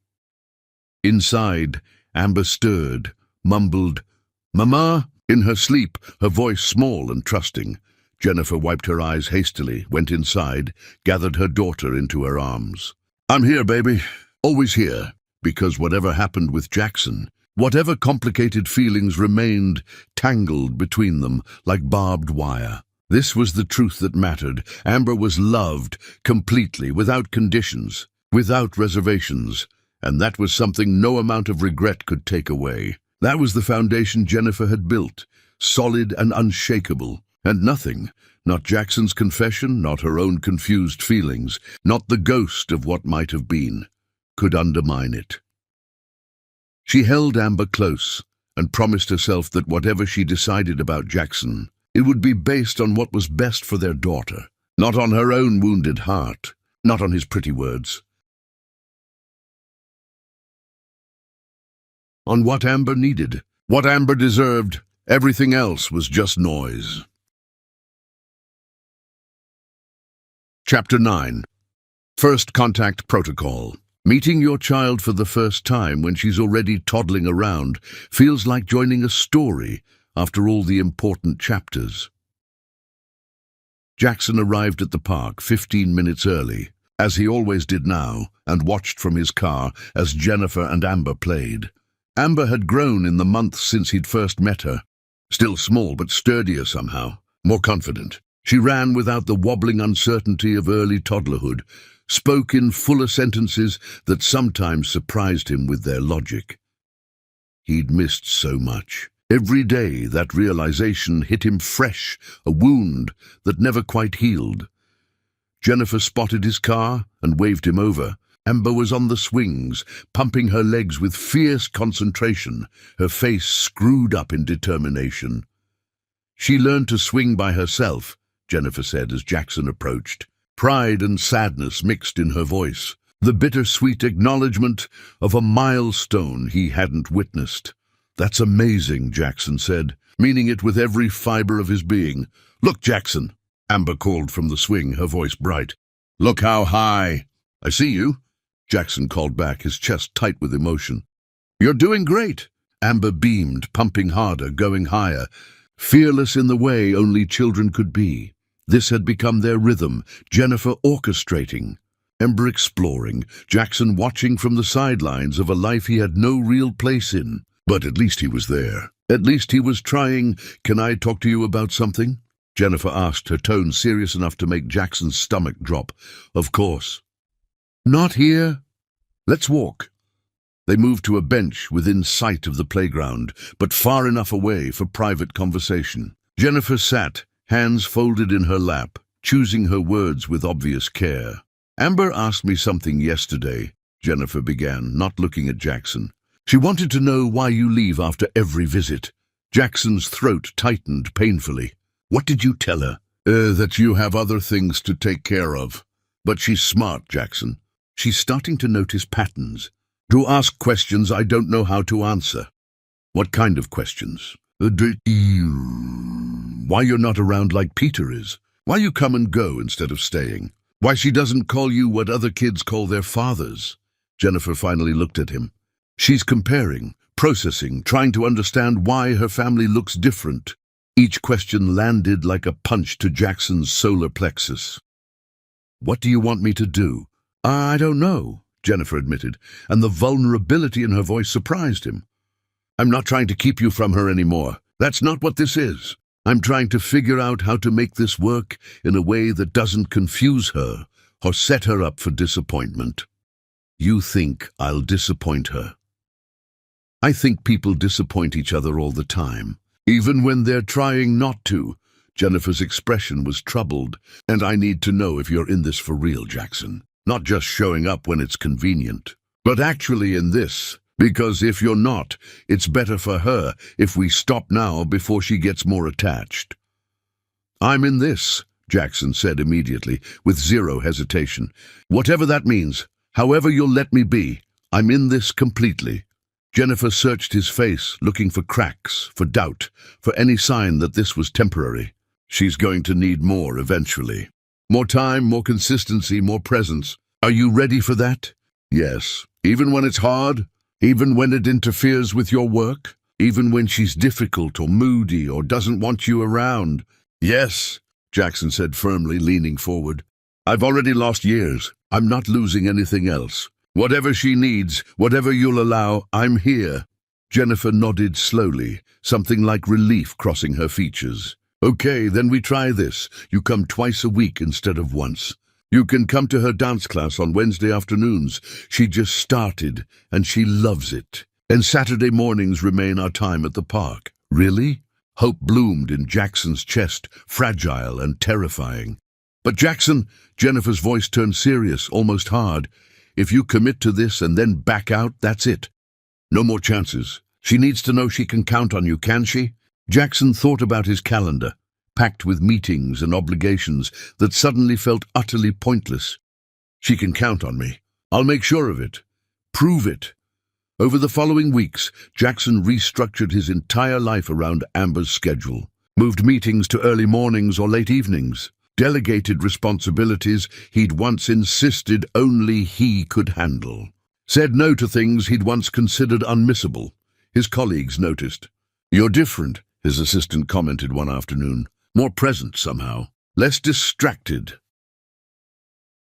Inside, Amber stirred, mumbled, "Mama?" in her sleep, her voice small and trusting. Jennifer wiped her eyes hastily, went inside, gathered her daughter into her arms. "I'm here, baby. Always here." Because whatever happened with Jackson, whatever complicated feelings remained tangled between them like barbed wire. This was the truth that mattered. Amber was loved completely, without conditions, without reservations, and that was something no amount of regret could take away. That was the foundation Jennifer had built, solid and unshakable, and nothing, not Jackson's confession, not her own confused feelings, not the ghost of what might have been, could undermine it. She held Amber close and promised herself that whatever she decided about Jackson, it would be based on what was best for their daughter, not on her own wounded heart, not on his pretty words. On what Amber needed, what Amber deserved. Everything else was just noise. Chapter 9. First Contact Protocol. Meeting your child for the first time when she's already toddling around feels like joining a story after all the important chapters. Jackson arrived at the park 15 minutes early, as he always did now, and watched from his car as Jennifer and Amber played. Amber had grown in the months since he'd first met her. Still small but sturdier somehow, more confident. She ran without the wobbling uncertainty of early toddlerhood, spoke in fuller sentences that sometimes surprised him with their logic. He'd missed so much. Every day that realization hit him fresh, a wound that never quite healed. Jennifer spotted his car and waved him over. Amber was on the swings, pumping her legs with fierce concentration, her face screwed up in determination. "She learned to swing by herself," Jennifer said as Jackson approached. Pride and sadness mixed in her voice, the bittersweet acknowledgement of a milestone he hadn't witnessed. "That's amazing," Jackson said, meaning it with every fiber of his being. "Look, Jackson," Amber called from the swing, her voice bright. "Look how high." "I see you." Jackson called back, his chest tight with emotion. "You're doing great." Amber beamed, pumping harder, going higher, fearless in the way only children could be. This had become their rhythm, Jennifer orchestrating, Amber exploring, Jackson watching from the sidelines of a life he had no real place in. But at least he was there. At least he was trying. "Can I talk to you about something?" Jennifer asked, her tone serious enough to make Jackson's stomach drop. "Of course." "Not here." "Let's walk." They moved to a bench within sight of the playground, but far enough away for private conversation. Jennifer sat, hands folded in her lap, choosing her words with obvious care. "Amber asked me something yesterday," Jennifer began, not looking at Jackson. "She wanted to know why you leave after every visit." Jackson's throat tightened painfully. "What did you tell her?" That you have other things to take care of." "But she's smart, Jackson. She's starting to notice patterns. To ask questions I don't know how to answer." "What kind of questions?" "Why you're not around like Peter is. Why you come and go instead of staying. Why she doesn't call you what other kids call their fathers." Jennifer finally looked at him. She's comparing, processing, trying to understand why her family looks different. Each question landed like a punch to Jackson's solar plexus. "What do you want me to do?" "I don't know," Jennifer admitted, and the vulnerability in her voice surprised him. "I'm not trying to keep you from her anymore. That's not what this is. I'm trying to figure out how to make this work in a way that doesn't confuse her or set her up for disappointment." "You think I'll disappoint her?" "I think people disappoint each other all the time, even when they're trying not to." Jennifer's expression was troubled. "And I need to know if you're in this for real, Jackson. Not just showing up when it's convenient, but actually in this. Because if you're not, it's better for her if we stop now before she gets more attached." "I'm in this," Jackson said immediately, with zero hesitation. "Whatever that means, however you'll let me be, I'm in this completely." Jennifer searched his face, looking for cracks, for doubt, for any sign that this was temporary. She's going to need more eventually. More time, more consistency, more presence. Are you ready for that? "Yes. Even when it's hard? Even when it interferes with your work? Even when she's difficult or moody or doesn't want you around?" "Yes," Jackson said firmly, leaning forward. "I've already lost years. I'm not losing anything else. Whatever she needs, whatever you'll allow, I'm here." Jennifer nodded slowly, something like relief crossing her features. "Okay, then we try this. You come twice a week instead of once. You can come to her dance class on Wednesday afternoons. She just started, and she loves it. And Saturday mornings remain our time at the park." "Really?" Hope bloomed in Jackson's chest, fragile and terrifying. "But Jackson," Jennifer's voice turned serious, almost hard, "if you commit to this and then back out, that's it. No more chances. She needs to know she can count on you, can she?" Jackson thought about his calendar, packed with meetings and obligations that suddenly felt utterly pointless. "She can count on me. I'll make sure of it. Prove it." Over the following weeks, Jackson restructured his entire life around Amber's schedule, moved meetings to early mornings or late evenings, delegated responsibilities he'd once insisted only he could handle, said no to things he'd once considered unmissable. His colleagues noticed. "You're different," his assistant commented one afternoon. "More present somehow. Less distracted."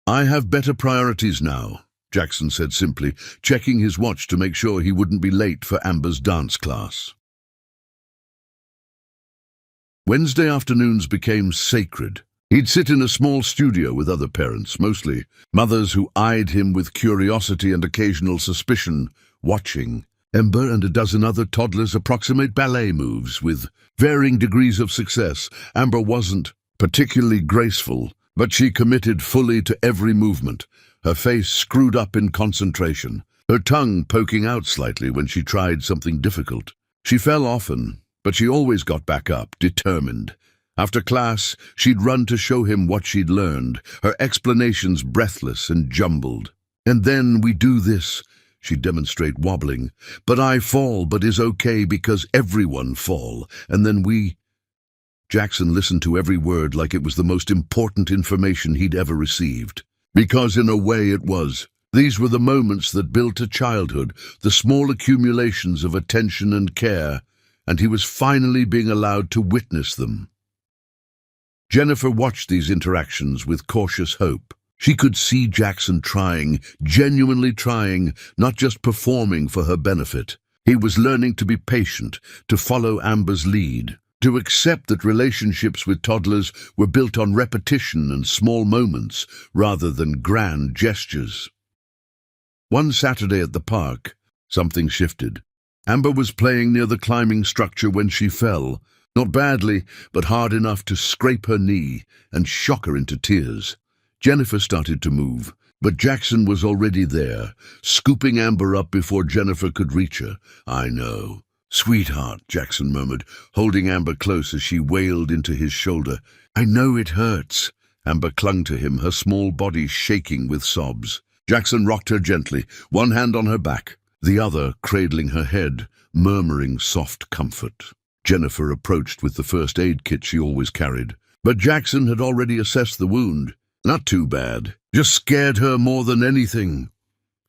"I have better priorities now," Jackson said simply, checking his watch to make sure he wouldn't be late for Amber's dance class. Wednesday afternoons became sacred. He'd sit in a small studio with other parents, mostly mothers who eyed him with curiosity and occasional suspicion, watching. Amber and a dozen other toddlers approximate ballet moves with varying degrees of success. Amber wasn't particularly graceful, but she committed fully to every movement, her face screwed up in concentration, her tongue poking out slightly when she tried something difficult. She fell often, but she always got back up, determined. After class, she'd run to show him what she'd learned, her explanations breathless and jumbled. "And then we do this," she'd demonstrate, wobbling. "But I fall, but is okay because everyone fall. And then we—" Jackson listened to every word like it was the most important information he'd ever received. Because in a way it was. These were the moments that built a childhood, the small accumulations of attention and care, and he was finally being allowed to witness them. Jennifer watched these interactions with cautious hope. She could see Jackson trying, genuinely trying, not just performing for her benefit. He was learning to be patient, to follow Amber's lead, to accept that relationships with toddlers were built on repetition and small moments rather than grand gestures. One Saturday at the park, something shifted. Amber was playing near the climbing structure when she fell, not badly, but hard enough to scrape her knee and shock her into tears. Jennifer started to move, but Jackson was already there, scooping Amber up before Jennifer could reach her. "I know. Sweetheart," Jackson murmured, holding Amber close as she wailed into his shoulder. "I know it hurts." Amber clung to him, her small body shaking with sobs. Jackson rocked her gently, one hand on her back, the other cradling her head, murmuring soft comfort. Jennifer approached with the first aid kit she always carried, but Jackson had already assessed the wound. Not too bad, just scared her more than anything.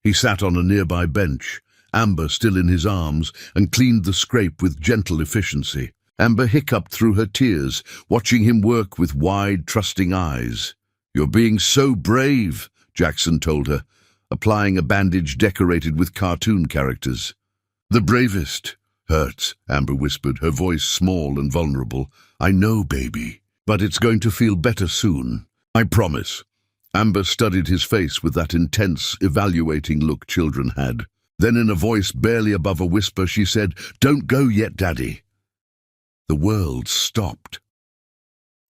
He sat on a nearby bench, Amber still in his arms, and cleaned the scrape with gentle efficiency. Amber hiccuped through her tears, watching him work with wide, trusting eyes. "You're being so brave," Jackson told her, applying a bandage decorated with cartoon characters. "The bravest." "Hurts," Amber whispered, her voice small and vulnerable. "I know, baby, but it's going to feel better soon. I promise." Amber studied his face with that intense, evaluating look children had. Then in a voice barely above a whisper, she said, "Don't go yet, Daddy." The world stopped.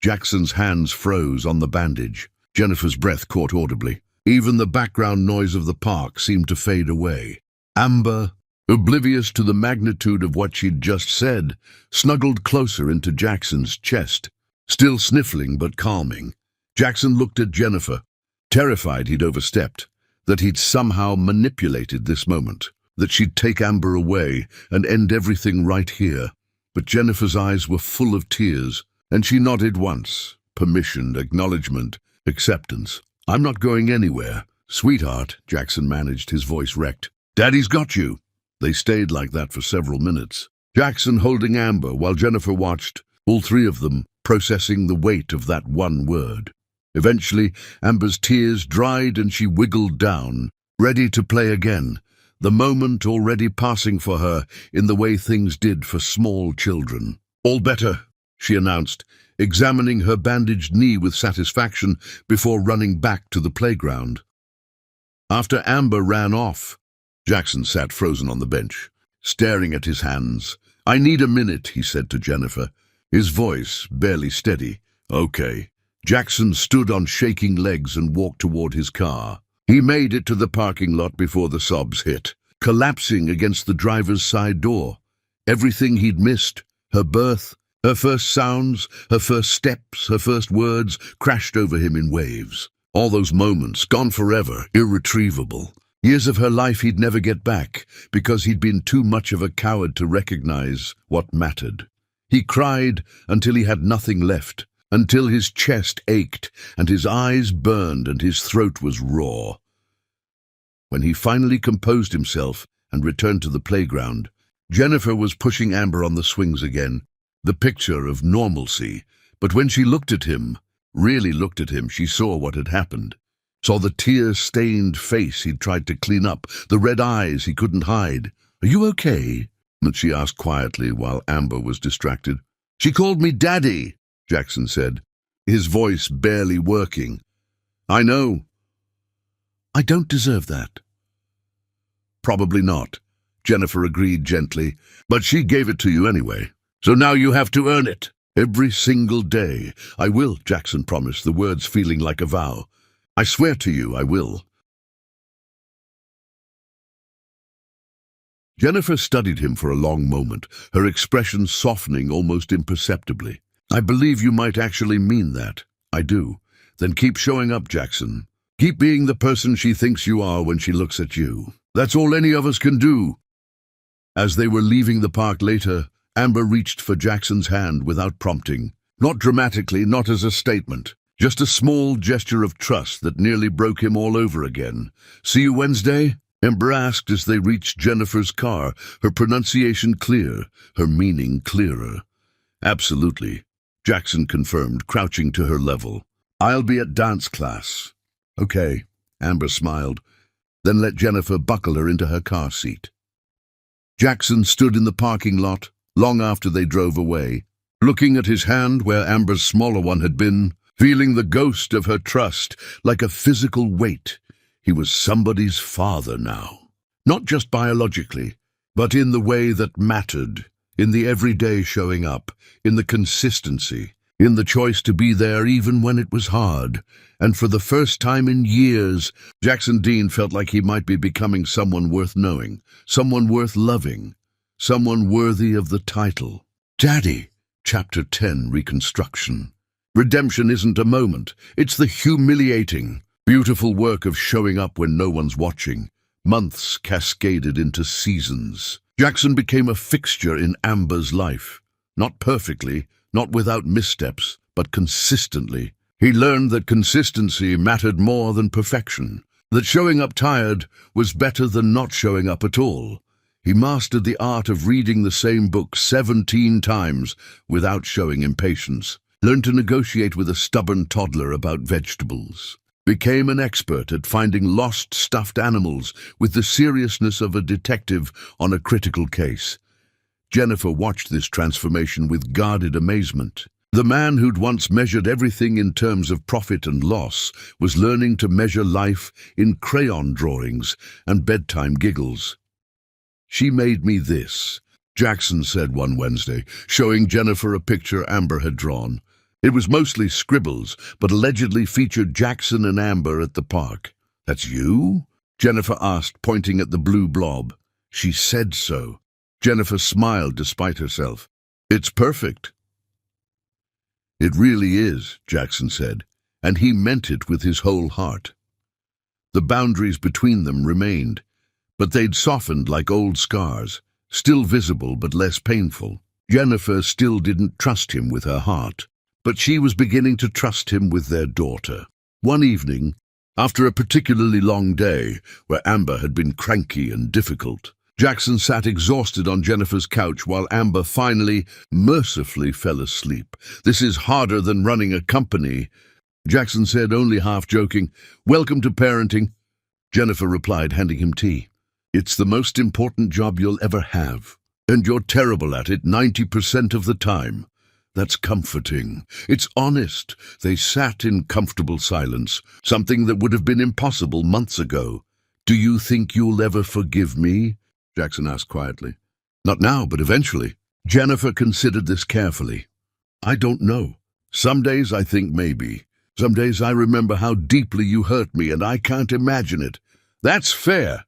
Jackson's hands froze on the bandage. Jennifer's breath caught audibly. Even the background noise of the park seemed to fade away. Amber, oblivious to the magnitude of what she'd just said, snuggled closer into Jackson's chest, still sniffling but calming. Jackson looked at Jennifer, terrified he'd overstepped, that he'd somehow manipulated this moment, that she'd take Amber away and end everything right here. But Jennifer's eyes were full of tears, and she nodded once, permission, acknowledgement, acceptance. "I'm not going anywhere." "Sweetheart," Jackson managed, his voice wrecked. "Daddy's got you." They stayed like that for several minutes, Jackson holding Amber while Jennifer watched, all three of them processing the weight of that one word. Eventually, Amber's tears dried and she wiggled down, ready to play again, the moment already passing for her in the way things did for small children. "All better," she announced, examining her bandaged knee with satisfaction before running back to the playground. After Amber ran off, Jackson sat frozen on the bench, staring at his hands. "I need a minute," he said to Jennifer, his voice barely steady. "Okay." Jackson stood on shaking legs and walked toward his car. He made it to the parking lot before the sobs hit, collapsing against the driver's side door. Everything he'd missed, her birth, her first sounds, her first steps, her first words, crashed over him in waves. All those moments, gone forever, irretrievable. Years of her life he'd never get back, because he'd been too much of a coward to recognize what mattered. He cried until he had nothing left, until his chest ached and his eyes burned and his throat was raw. When he finally composed himself and returned to the playground, Jennifer was pushing Amber on the swings again, the picture of normalcy. But when she looked at him, really looked at him, she saw what had happened. Saw the tear-stained face he'd tried to clean up, the red eyes he couldn't hide. "Are you okay?" she asked quietly while Amber was distracted. "She called me Daddy," Jackson said, his voice barely working. "I know. I don't deserve that." "Probably not," Jennifer agreed gently, "but she gave it to you anyway. So now you have to earn it. Every single day." "I will," Jackson promised, the words feeling like a vow. "I swear to you, I will." Jennifer studied him for a long moment, her expression softening almost imperceptibly. "I believe you might actually mean that." "I do." "Then keep showing up, Jackson. Keep being the person she thinks you are when she looks at you. That's all any of us can do." As they were leaving the park later, Amber reached for Jackson's hand without prompting. Not dramatically, not as a statement. Just a small gesture of trust that nearly broke him all over again. "See you Wednesday?" Amber asked as they reached Jennifer's car, her pronunciation clear, her meaning clearer. "Absolutely," Jackson confirmed, crouching to her level. "I'll be at dance class." "Okay," Amber smiled, then let Jennifer buckle her into her car seat. Jackson stood in the parking lot long after they drove away, looking at his hand where Amber's smaller one had been, feeling the ghost of her trust like a physical weight. He was somebody's father now. Not just biologically, but in the way that mattered, in the everyday showing up, in the consistency, in the choice to be there even when it was hard. And for the first time in years, Jackson Dean felt like he might be becoming someone worth knowing, someone worth loving, someone worthy of the title. Daddy, Chapter 10, Reconstruction. Redemption isn't a moment, it's the humiliating, beautiful work of showing up when no one's watching. Months cascaded into seasons. Jackson became a fixture in Amber's life. Not perfectly, not without missteps, but consistently. He learned that consistency mattered more than perfection, that showing up tired was better than not showing up at all. He mastered the art of reading the same book 17 times without showing impatience, learned to negotiate with a stubborn toddler about vegetables, became an expert at finding lost stuffed animals with the seriousness of a detective on a critical case. Jennifer watched this transformation with guarded amazement. The man who'd once measured everything in terms of profit and loss was learning to measure life in crayon drawings and bedtime giggles. "She made me this," Jackson said one Wednesday, showing Jennifer a picture Amber had drawn. It was mostly scribbles, but allegedly featured Jackson and Amber at the park. "That's you?" Jennifer asked, pointing at the blue blob. "She said so." Jennifer smiled despite herself. "It's perfect." "It really is," Jackson said, and he meant it with his whole heart. The boundaries between them remained, but they'd softened like old scars, still visible but less painful. Jennifer still didn't trust him with her heart, but she was beginning to trust him with their daughter. One evening, after a particularly long day where Amber had been cranky and difficult, Jackson sat exhausted on Jennifer's couch while Amber finally, mercifully fell asleep. "This is harder than running a company," Jackson said, only half joking. "Welcome to parenting," Jennifer replied, handing him tea. "It's the most important job you'll ever have, and you're terrible at it 90% of the time." That's comforting. It's honest. They sat in comfortable silence, something that would have been impossible months ago. "Do you think you'll ever forgive me?" Jackson asked quietly. "Not now, but eventually." Jennifer considered this carefully. "I don't know. Some days I think maybe. Some days I remember how deeply you hurt me and I can't imagine it." "That's fair."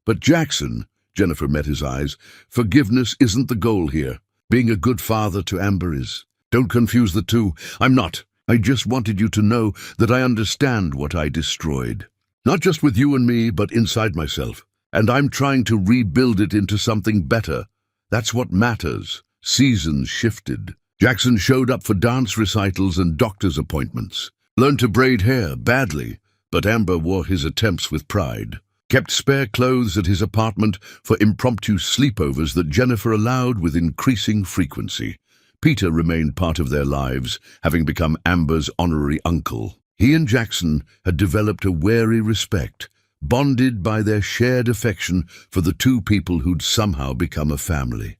"But Jackson," Jennifer met his eyes, "forgiveness isn't the goal here. Being a good father to Amber is. Don't confuse the two. I'm not. I just wanted you to know that I understand what I destroyed. Not just with you and me, but inside myself. And I'm trying to rebuild it into something better. That's what matters." Seasons shifted. Jackson showed up for dance recitals and doctor's appointments. Learned to braid hair badly, but Amber wore his attempts with pride. Kept spare clothes at his apartment for impromptu sleepovers that Jennifer allowed with increasing frequency. Peter remained part of their lives, having become Amber's honorary uncle. He and Jackson had developed a wary respect, bonded by their shared affection for the two people who'd somehow become a family.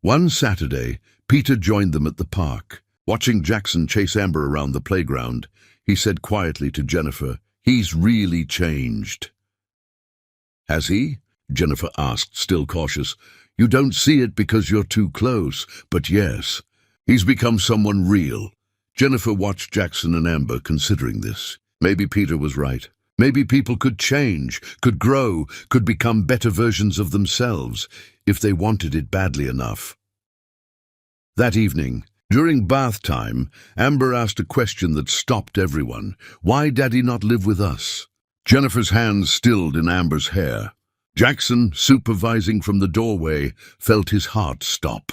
One Saturday, Peter joined them at the park. Watching Jackson chase Amber around the playground, he said quietly to Jennifer, "He's really changed." "Has he?" Jennifer asked, still cautious. "You don't see it because you're too close, but yes, he's become someone real." Jennifer watched Jackson and Amber considering this. Maybe Peter was right. Maybe people could change, could grow, could become better versions of themselves, if they wanted it badly enough. That evening, during bath time, Amber asked a question that stopped everyone. "Why Daddy not live with us?" Jennifer's hands stilled in Amber's hair. Jackson, supervising from the doorway, felt his heart stop.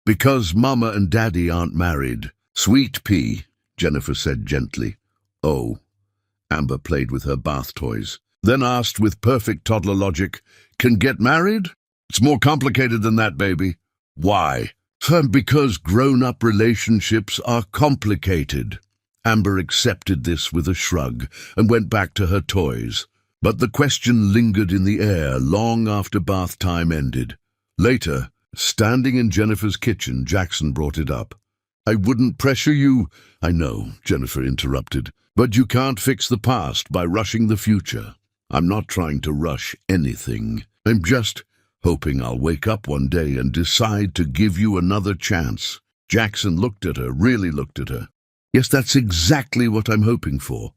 "Because Mama and Daddy aren't married." "Sweet pea," Jennifer said gently. Oh. Amber played with her bath toys, then asked with perfect toddler logic, Can get married? It's more complicated than that, baby. Why? Because grown-up relationships are complicated. Amber accepted this with a shrug and went back to her toys. But the question lingered in the air long after bath time ended. Later, standing in Jennifer's kitchen, Jackson brought it up. I wouldn't pressure you. I know, Jennifer interrupted. But you can't fix the past by rushing the future. I'm not trying to rush anything. I'm just hoping I'll wake up one day and decide to give you another chance. Jackson looked at her, really looked at her. Yes, that's exactly what I'm hoping for.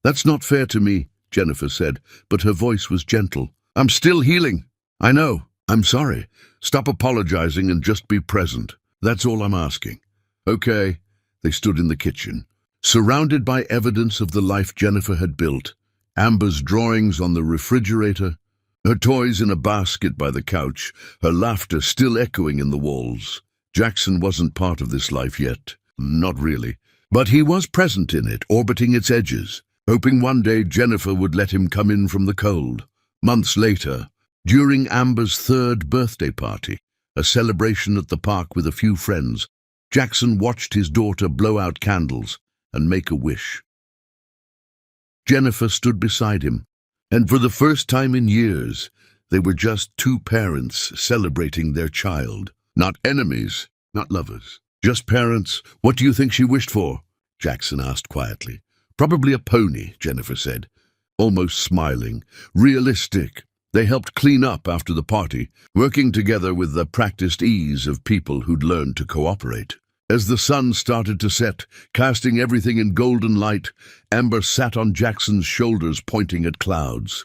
That's not fair to me, Jennifer said, but her voice was gentle. I'm still healing. I know. I'm sorry. Stop apologizing and just be present. That's all I'm asking. Okay. They stood in the kitchen, surrounded by evidence of the life Jennifer had built. Amber's drawings on the refrigerator, her toys in a basket by the couch, her laughter still echoing in the walls. Jackson wasn't part of this life yet. Not really. But he was present in it, orbiting its edges, hoping one day Jennifer would let him come in from the cold. Months later, during Amber's 3rd birthday party, a celebration at the park with a few friends, Jackson watched his daughter blow out candles and make a wish. Jennifer stood beside him, and for the first time in years, they were just two parents celebrating their child. Not enemies, not lovers. Just parents. What do you think she wished for? Jackson asked quietly. Probably a pony, Jennifer said, almost smiling. Realistic. They helped clean up after the party, working together with the practiced ease of people who'd learned to cooperate. As the sun started to set, casting everything in golden light, Amber sat on Jackson's shoulders, pointing at clouds.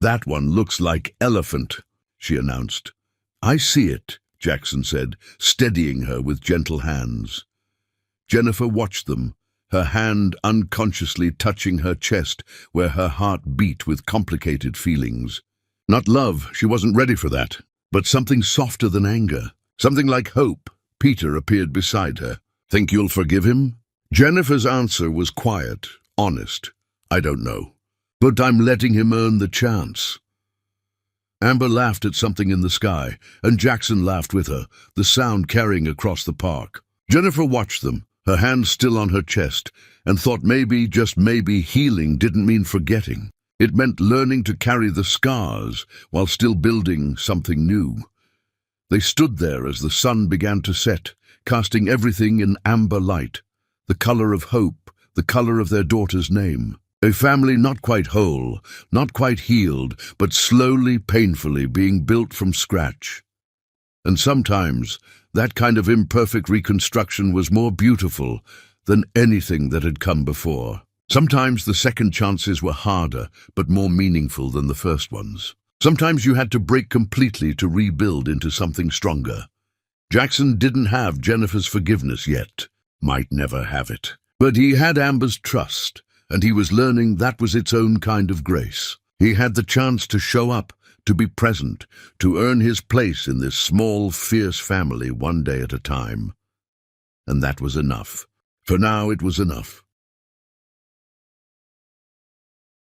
That one looks like elephant, she announced. I see it, Jackson said, steadying her with gentle hands. Jennifer watched them, her hand unconsciously touching her chest where her heart beat with complicated feelings. Not love, she wasn't ready for that, but something softer than anger, something like hope. Peter appeared beside her. Think you'll forgive him? Jennifer's answer was quiet, honest. I don't know, but I'm letting him earn the chance. Amber laughed at something in the sky, and Jackson laughed with her, the sound carrying across the park. Jennifer watched them, her hand still on her chest, and thought maybe, just maybe, healing didn't mean forgetting. It meant learning to carry the scars while still building something new. They stood there as the sun began to set, casting everything in amber light, the color of hope, the color of their daughter's name. A family not quite whole, not quite healed, but slowly, painfully being built from scratch. And sometimes that kind of imperfect reconstruction was more beautiful than anything that had come before. Sometimes the second chances were harder, but more meaningful than the first ones. Sometimes you had to break completely to rebuild into something stronger. Jackson didn't have Jennifer's forgiveness yet, might never have it. But he had Amber's trust, and he was learning that was its own kind of grace. He had the chance to show up, to be present, to earn his place in this small, fierce family one day at a time. And that was enough. For now, it was enough.